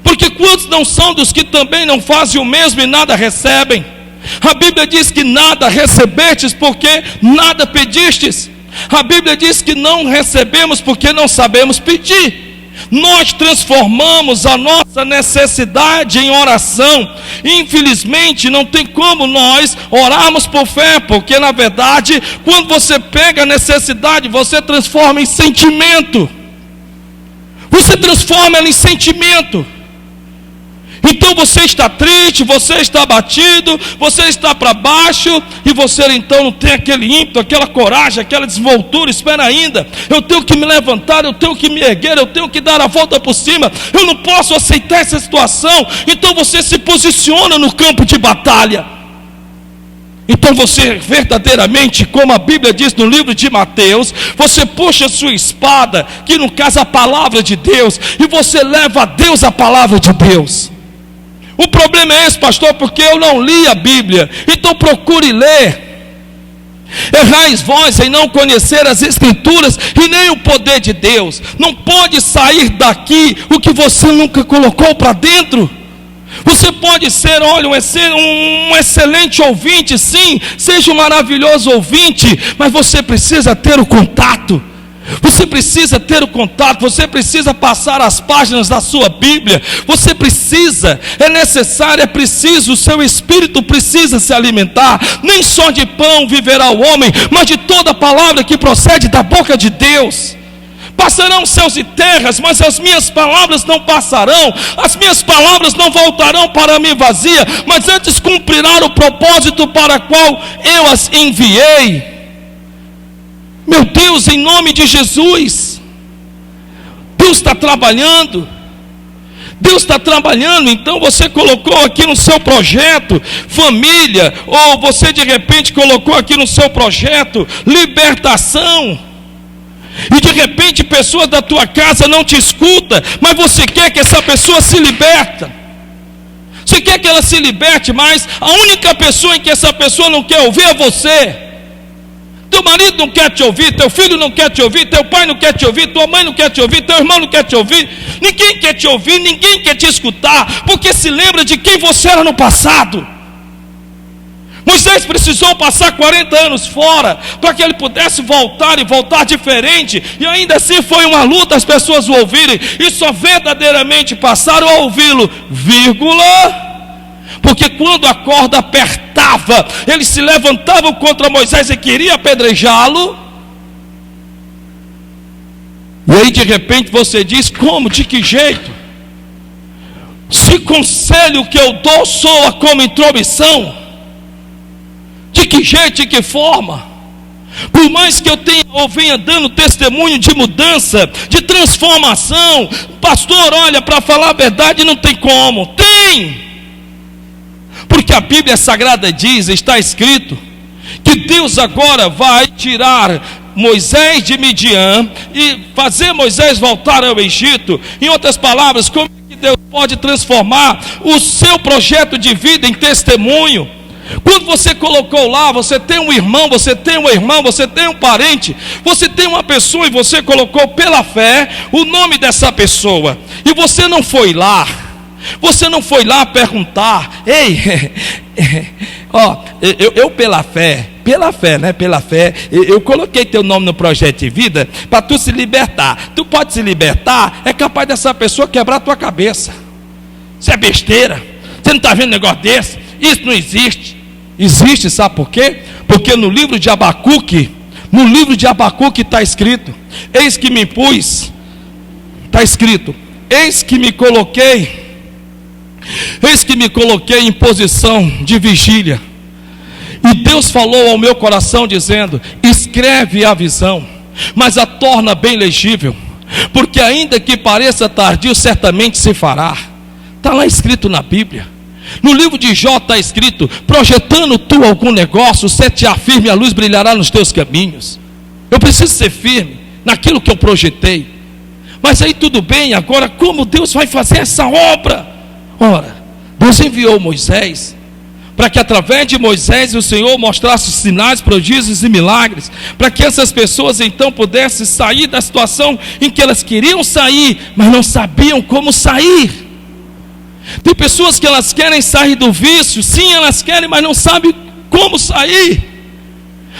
Porque quantos não são dos que também não fazem o mesmo e nada recebem? A Bíblia diz que nada recebestes porque nada pedistes. A Bíblia diz que não recebemos porque não sabemos pedir. Nós transformamos a nossa necessidade em oração. Infelizmente não tem como nós orarmos por fé, porque na verdade quando você pega a necessidade, você transforma em sentimento. Você transforma ela em sentimento. Então você está triste, você está abatido, você está para baixo, e você então não tem aquele ímpeto, aquela coragem, aquela desenvoltura. Espera ainda, eu tenho que me levantar, eu tenho que me erguer, eu tenho que dar a volta por cima, eu não posso aceitar essa situação. Então você se posiciona no campo de batalha. Então você verdadeiramente, como a Bíblia diz no livro de Mateus, você puxa a sua espada, que no caso é a palavra de Deus, e você leva a Deus a palavra de Deus. O problema é esse, pastor, porque eu não li a Bíblia. Então procure ler. Errais vós em não conhecer as Escrituras e nem o poder de Deus. Não pode sair daqui o que você nunca colocou para dentro. Você pode ser, olha, um excelente ouvinte, sim, seja um maravilhoso ouvinte, mas você precisa ter o contato. Você precisa ter o contato, você precisa passar as páginas da sua Bíblia. Você precisa, é necessário, é preciso, o seu espírito precisa se alimentar. Nem só de pão viverá o homem, mas de toda palavra que procede da boca de Deus. Passarão céus e terras, mas as minhas palavras não passarão. As minhas palavras não voltarão para mim vazia, mas antes cumprirão o propósito para qual eu as enviei. Meu Deus, em nome de Jesus, Deus está trabalhando. Deus está trabalhando. Então você colocou aqui no seu projeto família, ou você de repente colocou aqui no seu projeto libertação, e de repente pessoas da tua casa não te escutam, mas você quer que essa pessoa se liberta. Você quer que ela se liberte, mas a única pessoa em que essa pessoa não quer ouvir é você. Teu marido não quer te ouvir, teu filho não quer te ouvir, teu pai não quer te ouvir, tua mãe não quer te ouvir, teu irmão não quer te ouvir. Ninguém quer te ouvir, ninguém quer te escutar, porque se lembra de quem você era no passado. Moisés precisou passar 40 anos fora, para que ele pudesse voltar e voltar diferente, e ainda assim foi uma luta as pessoas o ouvirem, e só verdadeiramente passaram a ouvi-lo, porque quando a corda apertava, eles se levantavam contra Moisés e queriam apedrejá-lo. E aí de repente você diz: como? De que jeito? Se conselho que eu dou soa como intromissão, de que jeito, de que forma? Por mais que eu tenha ou venha dando testemunho de mudança, de transformação, pastor, olha, para falar a verdade não tem como. Tem! Porque a Bíblia Sagrada diz, está escrito, que Deus agora vai tirar Moisés de Midian e fazer Moisés voltar ao Egito. Em outras palavras, como é que Deus pode transformar o seu projeto de vida em testemunho? Quando você colocou lá, você tem um irmão, você tem uma irmã, você tem um parente, você tem uma pessoa e você colocou pela fé o nome dessa pessoa, e você não foi lá perguntar: ei, eu pela fé, eu coloquei teu nome no projeto de vida para tu se libertar. Tu pode se libertar, é capaz dessa pessoa quebrar a tua cabeça. Isso é besteira, você não está vendo um negócio desse? Isso não existe. Existe, sabe por quê? Porque no livro de Abacuque está escrito: eis que me pus, está escrito, eis que me coloquei em posição de vigília, e Deus falou ao meu coração dizendo: escreve a visão, mas a torna bem legível, porque ainda que pareça tardio, certamente se fará. Está lá escrito na Bíblia. No livro de Jó está escrito: projetando tu algum negócio, ser-te-á firme, a luz brilhará nos teus caminhos. Eu preciso ser firme naquilo que eu projetei. Mas aí tudo bem, agora como Deus vai fazer essa obra? Ora, Deus enviou Moisés, para que através de Moisés o Senhor mostrasse sinais, prodígios e milagres, para que essas pessoas então pudessem sair da situação em que elas queriam sair, mas não sabiam como sair. Tem pessoas que elas querem sair do vício, sim, elas querem, mas não sabem como sair,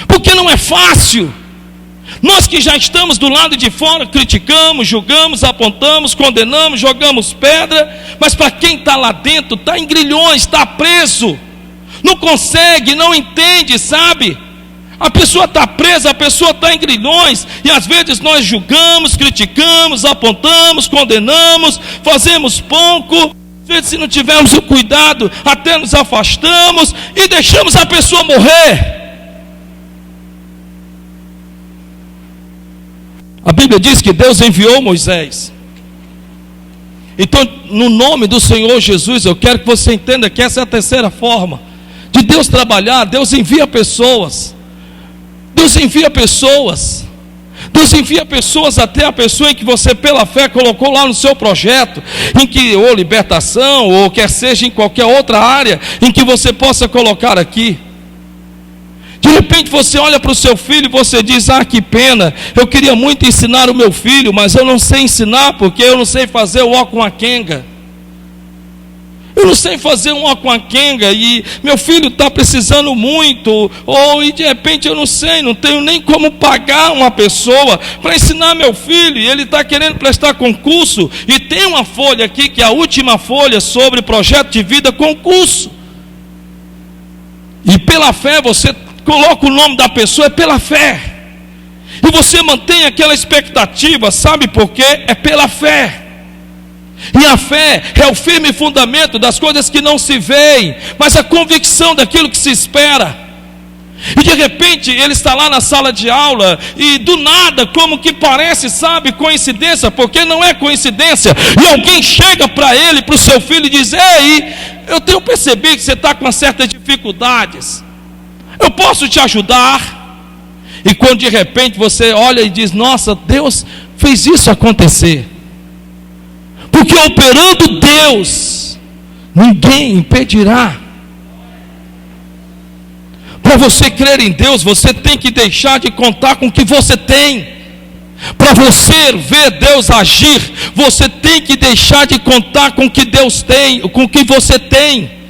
porque não é fácil. Nós que já estamos do lado de fora, criticamos, julgamos, apontamos, condenamos, jogamos pedra, mas para quem está lá dentro, está em grilhões, está preso, não consegue, não entende, sabe? A pessoa está presa, a pessoa está em grilhões, e às vezes nós julgamos, criticamos, apontamos, condenamos, fazemos pouco. Às vezes, se não tivermos o cuidado, até nos afastamos e deixamos a pessoa morrer. A Bíblia diz que Deus enviou Moisés. Então, no nome do Senhor Jesus, eu quero que você entenda que essa é a terceira forma de Deus trabalhar, Deus envia pessoas. Deus envia pessoas. Deus envia pessoas, até a pessoa em que você pela fé colocou lá no seu projeto, em que, ou libertação, ou quer seja em qualquer outra área, em que você possa colocar aqui. De repente você olha para o seu filho e você diz: ah, que pena, eu queria muito ensinar o meu filho, mas eu não sei ensinar, porque eu não sei fazer o ó com a quenga. Eu não sei fazer um ó com a quenga, e meu filho está precisando muito, ou e de repente eu não sei, não tenho nem como pagar uma pessoa para ensinar meu filho, e ele está querendo prestar concurso, e tem uma folha aqui, que é a última folha sobre projeto de vida, concurso. E pela fé você coloca o nome da pessoa, é pela fé, e você mantém aquela expectativa, sabe por quê? É pela fé. E a fé é o firme fundamento das coisas que não se veem, mas a convicção daquilo que se espera. E de repente ele está lá na sala de aula, e do nada, como que parece, sabe, coincidência, porque não é coincidência, e alguém chega para ele, para o seu filho, e diz: ei, eu tenho percebido que você está com certas dificuldades, eu posso te ajudar? E quando de repente você olha e diz: nossa, Deus fez isso acontecer. Porque operando Deus, ninguém impedirá. Para você crer em Deus, você tem que deixar de contar com o que você tem. Para você ver Deus agir, você tem que deixar de contar com o que Deus tem, com o que você tem,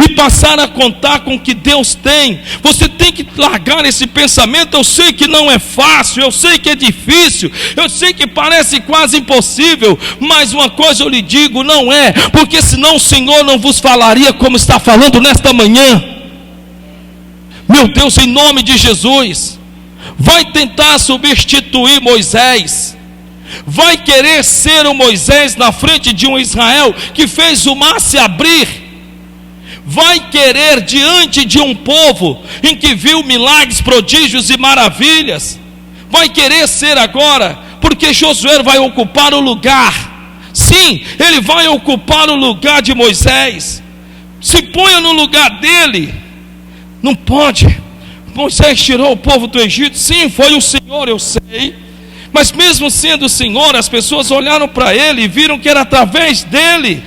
e passar a contar com o que Deus tem. Você tem que largar esse pensamento: eu sei que não é fácil, eu sei que é difícil, eu sei que parece quase impossível, mas uma coisa eu lhe digo, não é, porque senão o Senhor não vos falaria como está falando nesta manhã. Meu Deus, em nome de Jesus, vai tentar substituir Moisés, vai querer ser o Moisés na frente de um Israel que fez o mar se abrir, vai querer diante de um povo em que viu milagres, prodígios e maravilhas, vai querer ser agora, porque Josué vai ocupar o lugar. Sim, ele vai ocupar o lugar de Moisés. Se ponha no lugar dele. Não pode. Moisés tirou o povo do Egito, sim, foi o Senhor, eu sei, mas mesmo sendo o Senhor, as pessoas olharam para ele e viram que era através dele,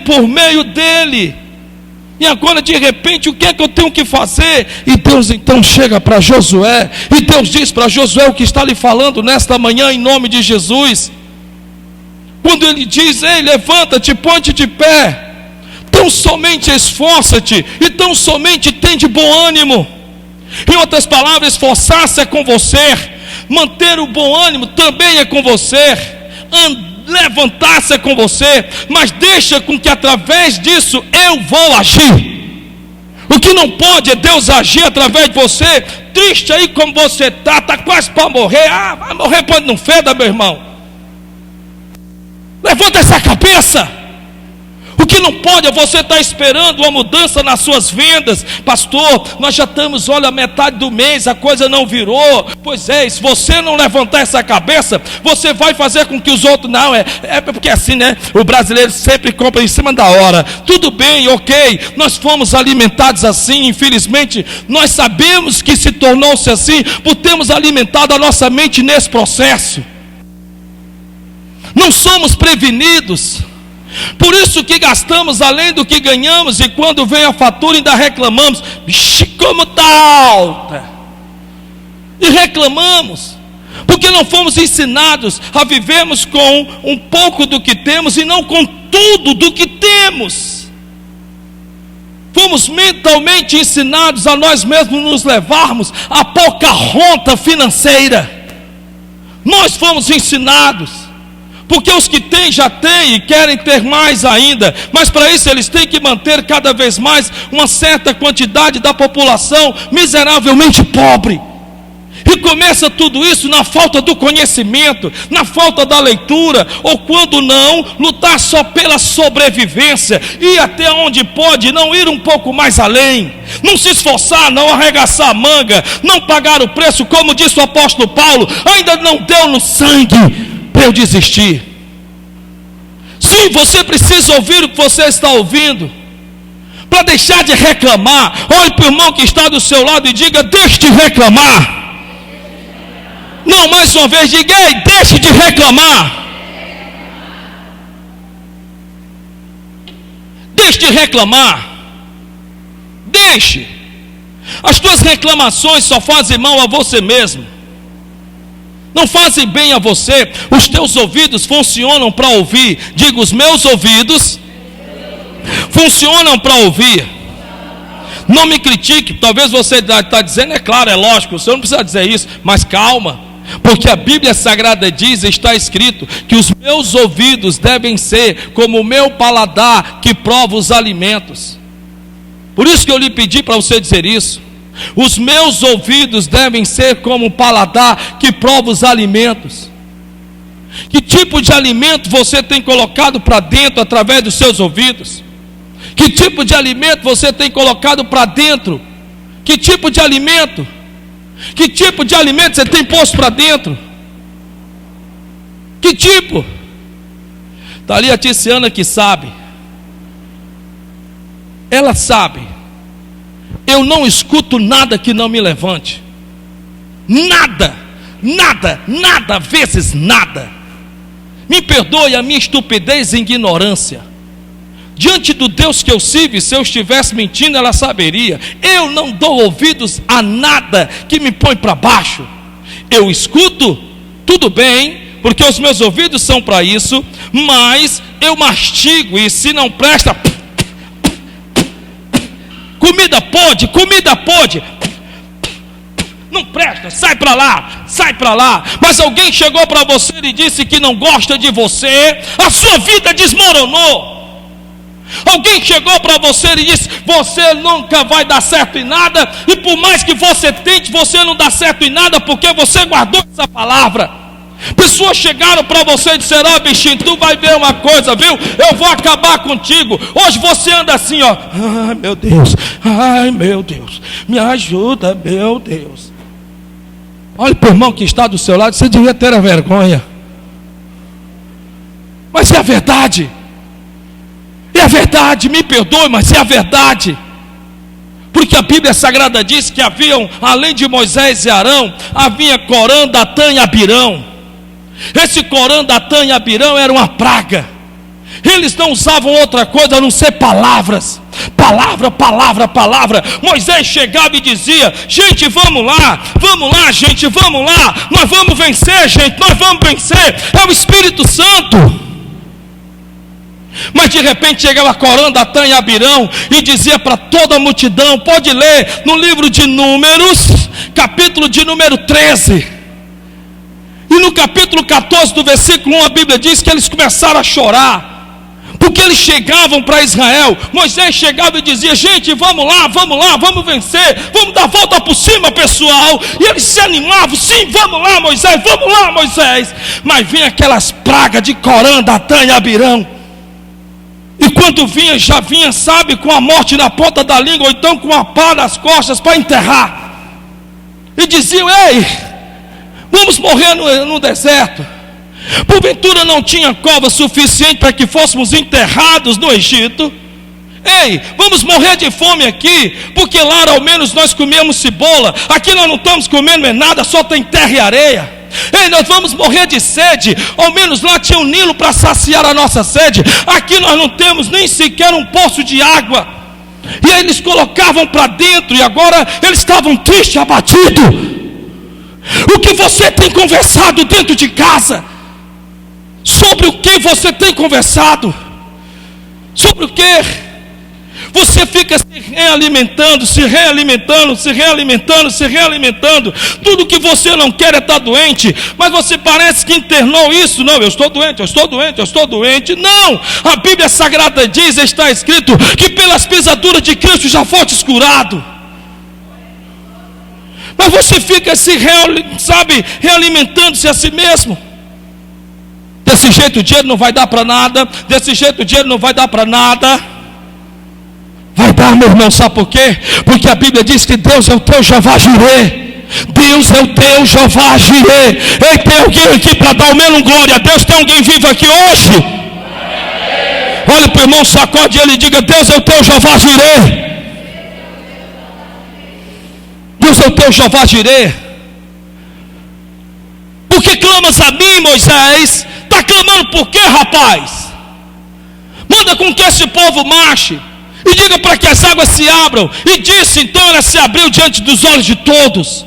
por meio dele. E agora de repente, o que é que eu tenho que fazer? E Deus então chega para Josué, e Deus diz para Josué o que está lhe falando nesta manhã, em nome de Jesus. Quando ele diz: ei, levanta-te, põe-te de pé, tão somente esforça-te, e tão somente tem de bom ânimo. Em outras palavras, esforçar-se é com você, manter o bom ânimo também é com você, levantar-se é com você, mas deixa com que através disso eu vou agir. O que não pode é Deus agir através de você, triste aí como você está quase para morrer. Ah, vai morrer quando não feda, meu irmão. Levanta essa cabeça. O que não pode é você estar esperando uma mudança nas suas vendas. Pastor, nós já estamos, olha, metade do mês, a coisa não virou. Pois é, se você não levantar essa cabeça, você vai fazer com que os outros... Não, é porque assim, né? O brasileiro sempre compra em cima da hora. Tudo bem, ok, nós fomos alimentados assim, infelizmente. Nós sabemos que se tornou-se assim, por termos alimentado a nossa mente nesse processo. Não somos prevenidos. Por isso que gastamos além do que ganhamos, e quando vem a fatura ainda reclamamos: vixe, como está alta. E reclamamos, porque não fomos ensinados a vivermos com um pouco do que temos e não com tudo do que temos. Fomos mentalmente ensinados a nós mesmos nos levarmos a Pocahontas financeira. Nós fomos ensinados. Porque os que têm já têm e querem ter mais ainda, mas para isso eles têm que manter cada vez mais uma certa quantidade da população miseravelmente pobre. E começa tudo isso na falta do conhecimento, na falta da leitura, ou quando não, lutar só pela sobrevivência, ir até onde pode, não ir um pouco mais além, não se esforçar, não arregaçar a manga, não pagar o preço, como disse o apóstolo Paulo: ainda não deu no sangue para eu desistir. Se Sim, você precisa ouvir o que você está ouvindo, para deixar de reclamar. Olhe para o irmão que está do seu lado e diga: deixe de reclamar. Não, mais uma vez, diga: ei, deixe de reclamar. Deixe de reclamar. Deixe. As tuas reclamações só fazem mal a você mesmo, não fazem bem a você. Os teus ouvidos funcionam para ouvir. Diga: os meus ouvidos funcionam para ouvir. Não me critique. Talvez você está dizendo: é claro, é lógico, o senhor não precisa dizer isso. Mas calma, porque a Bíblia Sagrada diz, está escrito, que os meus ouvidos devem ser como o meu paladar que prova os alimentos. Por isso que eu lhe pedi para você dizer isso. Os meus ouvidos devem ser como o paladar que prova os alimentos. Que tipo de alimento você tem colocado para dentro através dos seus ouvidos? Que tipo de alimento você tem colocado para dentro? Que tipo de alimento? Que tipo de alimento você tem posto para dentro? Que tipo? Está ali a Tiziana que sabe. Ela sabe. Eu não escuto nada que não me levante. Nada, nada, nada, vezes nada. Me perdoe a minha estupidez e ignorância. Diante do Deus que eu sirvo, se eu estivesse mentindo, ela saberia. Eu não dou ouvidos a nada que me põe para baixo. Eu escuto, tudo bem, porque os meus ouvidos são para isso, mas eu mastigo, e se não presta, comida pode, não presta, sai para lá. Mas alguém chegou para você e disse que não gosta de você, a sua vida desmoronou. Alguém chegou para você e disse: você nunca vai dar certo em nada, e por mais que você tente, você não dá certo em nada, porque você guardou essa palavra. Pessoas chegaram para você e disseram: ó, bichinho, tu vai ver uma coisa, viu? Eu vou acabar contigo. Hoje você anda assim, ó. Ai meu Deus, me ajuda, meu Deus. Olha para o irmão que está do seu lado, você devia ter a vergonha. Mas é a verdade. É a verdade, me perdoe, mas é a verdade. Porque a Bíblia Sagrada diz que haviam, além de Moisés e Arão, havia Corã, Datã e Abirão. Esse Corã, Datã e Abirão era uma praga. Eles não usavam outra coisa a não ser palavras. Palavra. Moisés chegava e dizia: gente, vamos lá, gente, vamos lá. Nós vamos vencer, gente, nós vamos vencer. É o Espírito Santo. Mas de repente chegava Corã, Datã e Abirão e dizia para toda a multidão, pode ler no livro de Números, capítulo de número 13. E no capítulo 14 do versículo 1, a Bíblia diz que eles começaram a chorar, porque eles chegavam para Israel. Moisés chegava e dizia: gente, vamos lá, vamos vencer, vamos dar a volta por cima, pessoal. E eles se animavam: sim, vamos lá, Moisés. Mas vinha aquelas pragas de Corã, Datã e Abirão. E quando vinha, já vinha, sabe, com a morte na ponta da língua, ou então com a pá nas costas para enterrar. E diziam: ei, vamos morrer no deserto. Porventura não tinha cova suficiente para que fôssemos enterrados no Egito? Ei, vamos morrer de fome aqui, porque lá ao menos nós comemos cebola. Aqui nós não estamos comendo nada, só tem terra e areia. Ei, nós vamos morrer de sede. Ao menos lá tinha um Nilo para saciar a nossa sede. Aqui nós não temos nem sequer um poço de água. E aí eles colocavam para dentro, e agora eles estavam tristes, abatidos. O que você tem conversado dentro de casa? Sobre o que você tem conversado? Sobre o que? Você fica se realimentando. Tudo que você não quer é estar doente. Mas você parece que internou isso. Não, eu estou doente. Não, a Bíblia Sagrada diz, está escrito, que pelas pisaduras de Cristo já fostes curado. Mas você fica realimentando-se a si mesmo. Desse jeito o dinheiro não vai dar para nada. Vai dar, meu irmão, sabe por quê? Porque a Bíblia diz que Deus é o teu Jeová Jirê. Ei, tem alguém aqui para dar ao menos glória a Deus? Tem alguém vivo aqui hoje? teu irmão, sacode ele e diga: Deus é o teu Jeová Jirê. Deus é o teu Jeová Jirê. Por que clamas a mim, Moisés? Está clamando por quê, rapaz? Manda com que esse povo marche e diga para que as águas se abram. E disse, então ela se abriu diante dos olhos de todos.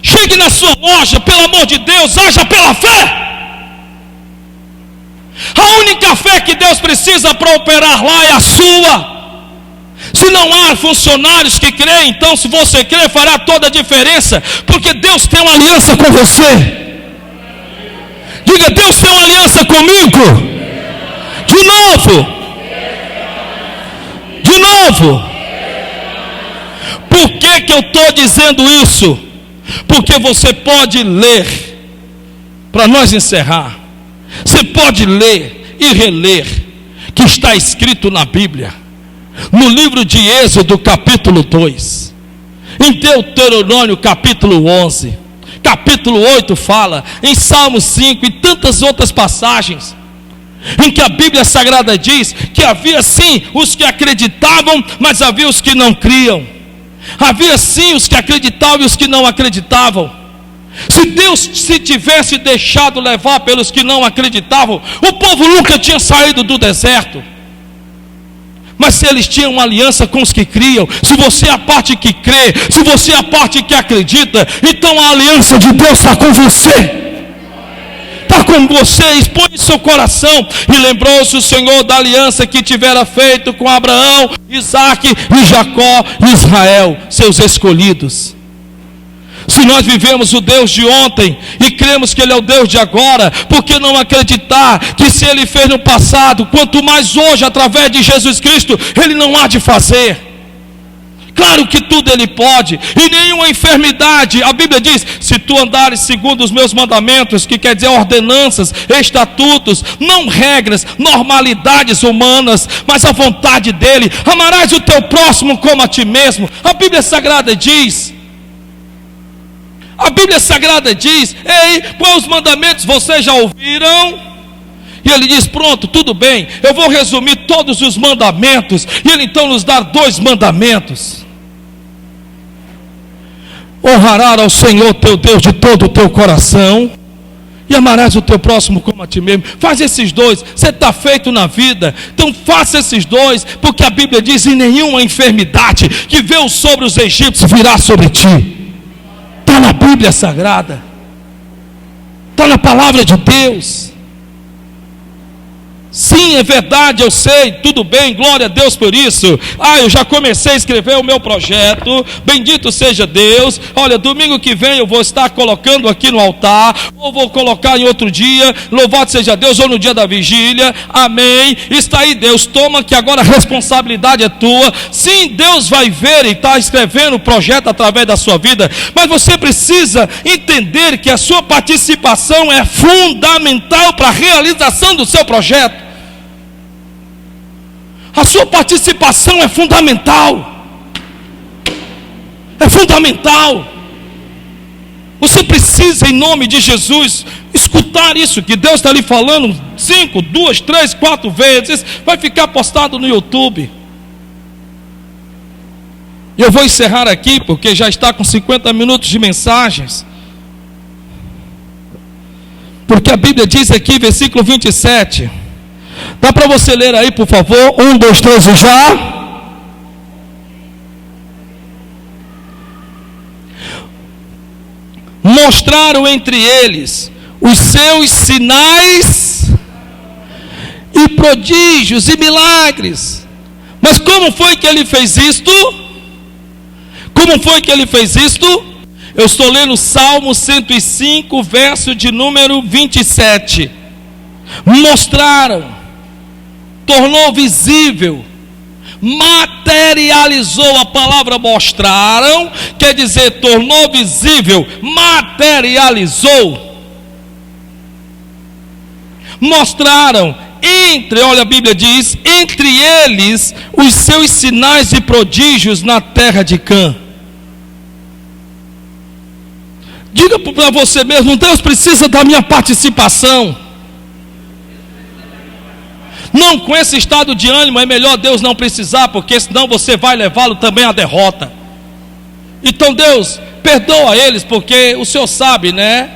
Chegue na sua loja, pelo amor de Deus, haja pela fé. A única fé que Deus precisa para operar lá é a sua. Se não há funcionários que creem, então se você crê, fará toda a diferença, porque Deus tem uma aliança com você. Diga: Deus tem uma aliança comigo. De novo. De novo. Por que eu estou dizendo isso? Porque você pode ler, para nós encerrar, você pode ler e reler, que está escrito na Bíblia, no livro de Êxodo capítulo 2, em Deuteronômio capítulo 11, capítulo 8 fala, em Salmo 5 e tantas outras passagens, em que a Bíblia Sagrada diz que havia sim os que acreditavam, mas havia os que não criam. Havia sim os que acreditavam e os que não acreditavam. Se Deus se tivesse deixado levar pelos que não acreditavam, o povo nunca tinha saído do deserto. Mas se eles tinham uma aliança com os que criam, se você é a parte que crê, se você é a parte que acredita, então a aliança de Deus está com você. Está com você, expõe seu coração. E lembrou-se o Senhor da aliança que tivera feito com Abraão, Isaque e Jacó e Israel, seus escolhidos. Se nós vivemos o Deus de ontem e cremos que Ele é o Deus de agora, por que não acreditar que se Ele fez no passado, quanto mais hoje, através de Jesus Cristo, Ele não há de fazer? Claro que tudo Ele pode, e nenhuma enfermidade. A Bíblia diz: se tu andares segundo os meus mandamentos, que quer dizer ordenanças, estatutos, não regras, normalidades humanas, mas a vontade dEle, amarás o teu próximo como a ti mesmo. A Bíblia Sagrada diz, ei, quais mandamentos vocês já ouviram? E ele diz: pronto, tudo bem, eu vou resumir todos os mandamentos. E ele então nos dá 2 mandamentos: honrarás ao Senhor teu Deus de todo o teu coração, e amarás o teu próximo como a ti mesmo. Faz esses 2, você está feito na vida. Então faça esses 2, porque a Bíblia diz: e nenhuma enfermidade que veio sobre os egípcios virá sobre ti. Está na Bíblia Sagrada, está na palavra de Deus. Sim, é verdade, eu sei, tudo bem, glória a Deus por isso. Eu já comecei a escrever o meu projeto, bendito seja Deus. Olha, domingo que vem eu vou estar colocando aqui no altar, ou vou colocar em outro dia, louvado seja Deus, ou no dia da vigília, amém. Está aí, Deus, toma que agora a responsabilidade é tua. Sim, Deus vai ver e está escrevendo o projeto através da sua vida, mas você precisa entender que a sua participação é fundamental para a realização do seu projeto. A sua participação é fundamental. É fundamental. Você precisa, em nome de Jesus, escutar isso que Deus está lhe falando 5, 2, 3, 4 vezes. Vai ficar postado no YouTube. E eu vou encerrar aqui, porque já está com 50 minutos de mensagens. Porque a Bíblia diz aqui, versículo 27. Dá para você ler aí, por favor? 1, 2, 3 e já. Mostraram entre eles os seus sinais e prodígios e milagres. Mas como foi que ele fez isto? Como foi que ele fez isto? Eu estou lendo Salmo 105, verso de número 27. Mostraram, tornou visível, materializou. A palavra mostraram quer dizer tornou visível, materializou. Mostraram olha, a Bíblia diz, entre eles os seus sinais e prodígios na terra de Cã. Diga para você mesmo: Deus precisa da minha participação. Não, com esse estado de ânimo é melhor Deus não precisar, porque senão você vai levá-lo também à derrota. Então Deus, perdoa eles, porque o Senhor sabe, né?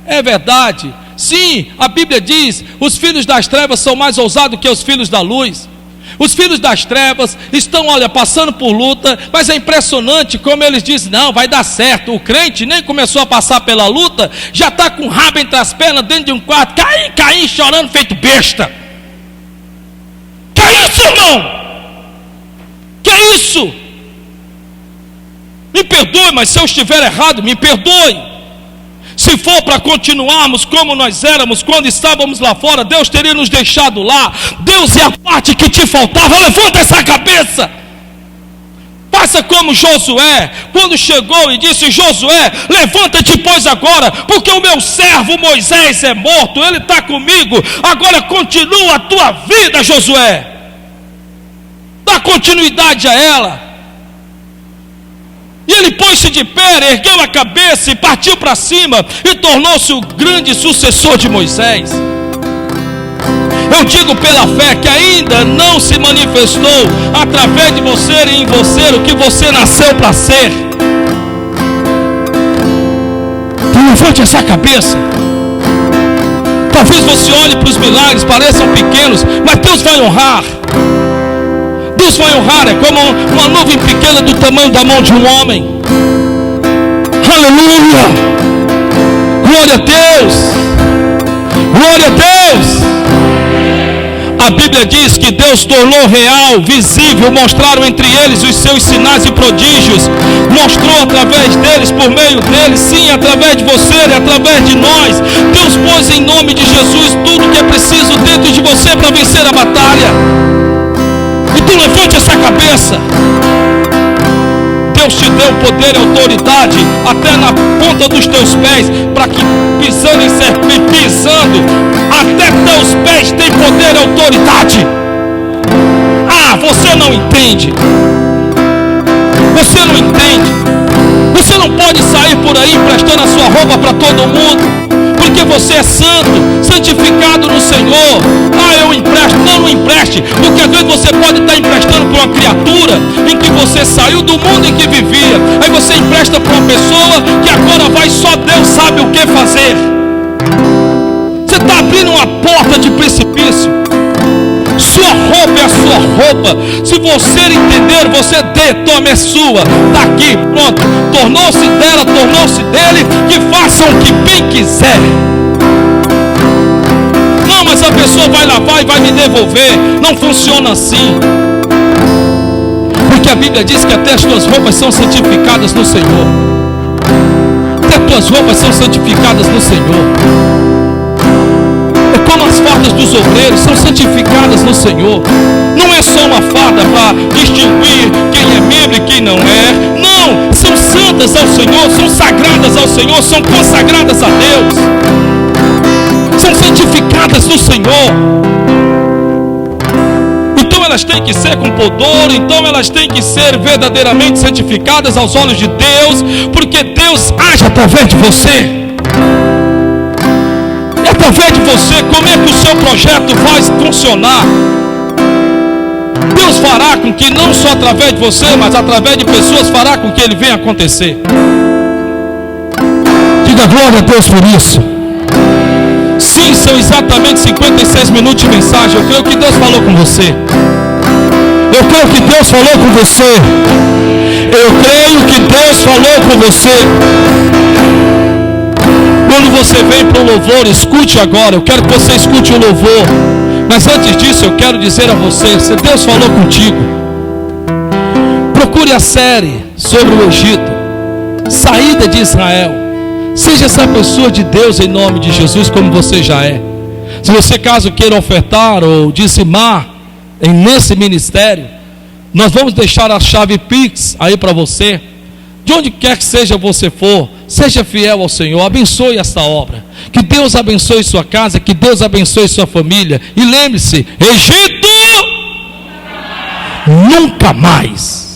É verdade. Sim, a Bíblia diz: os filhos das trevas são mais ousados que os filhos da luz. Os filhos das trevas estão, olha, passando por luta, mas é impressionante como eles dizem: não, vai dar certo. O crente nem começou a passar pela luta, já está com o rabo entre as pernas dentro de um quarto, Caim, chorando feito besta. Que é isso, irmão? Que é isso? Me perdoe, mas se eu estiver errado, me perdoe. Se for para continuarmos como nós éramos quando estávamos lá fora, Deus teria nos deixado lá. Deus é a parte que te faltava. Levanta essa cabeça. Faça como Josué, quando chegou e disse: Josué, levanta-te pois agora, porque o meu servo Moisés é morto, ele está comigo. Agora continua a tua vida, Josué. Dá continuidade a ela. E ele pôs-se de pé, ergueu a cabeça e partiu para cima, e tornou-se o grande sucessor de Moisés. Eu digo pela fé que ainda não se manifestou através de você e em você o que você nasceu para ser. Então levante essa cabeça. Talvez você olhe para os milagres, pareçam pequenos, mas Deus vai honrar. Deus vai honrar, é como uma nuvem pequena do tamanho da mão de um homem. Aleluia! Glória a Deus! Glória a Deus! A Bíblia diz que Deus tornou real, visível, mostraram entre eles os seus sinais e prodígios, mostrou através deles, por meio deles, sim, através de você e através de nós. Deus pôs em nome de Jesus tudo que é preciso dentro de você para vencer a batalha. Então levante essa cabeça. Deus te deu poder e autoridade até na ponta dos teus pés, para que pisando em serpente, pisando até teus pés tem poder e autoridade. Ah, você não entende. Você não entende. Você não pode sair por aí emprestando a sua roupa para todo mundo, porque você é santo, santificado no Senhor. Ah, eu empresto. Não empreste, porque às vezes você pode estar emprestando para uma criatura em que você saiu do mundo em que vivia. Aí você empresta para uma pessoa que agora vai, só Deus sabe o que fazer. Você está abrindo uma porta de precipício. Sua roupa é a sua roupa. Se você entender, você dê, tome, é sua. Está aqui, pronto. Tornou-se dela, tornou-se dele. Que façam o que bem quiser. Não, mas a pessoa vai lavar e vai me devolver. Não funciona assim. Porque a Bíblia diz que até as tuas roupas são santificadas no Senhor. Até as tuas roupas são santificadas no Senhor. Como as fardas dos obreiros são santificadas no Senhor. Não é só uma farda para distinguir quem é membro e quem não é. Não, são santas ao Senhor, são sagradas ao Senhor, são consagradas a Deus. São santificadas no Senhor. Então elas têm que ser com pudor, então elas têm que ser verdadeiramente santificadas aos olhos de Deus, porque Deus age através de você. Através de você, como é que o seu projeto vai funcionar? Deus fará com que não só através de você, mas através de pessoas, fará com que ele venha acontecer. Diga glória a Deus por isso. Sim, são exatamente 56 minutos de mensagem. Eu creio que Deus falou com você. Eu creio que Deus falou com você. Eu creio que Deus falou com você. Quando você vem para o louvor, escute agora. Eu quero que você escute o louvor. Mas antes disso, eu quero dizer a você: se Deus falou contigo, procure a série sobre o Egito, saída de Israel. Seja essa pessoa de Deus em nome de Jesus, como você já é. Se você caso queira ofertar ou dizimar nesse ministério, nós vamos deixar a chave Pix aí para você. De onde quer que seja você for, seja fiel ao Senhor, abençoe essa obra. Que Deus abençoe sua casa, que Deus abençoe sua família. E lembre-se, Egito nunca mais.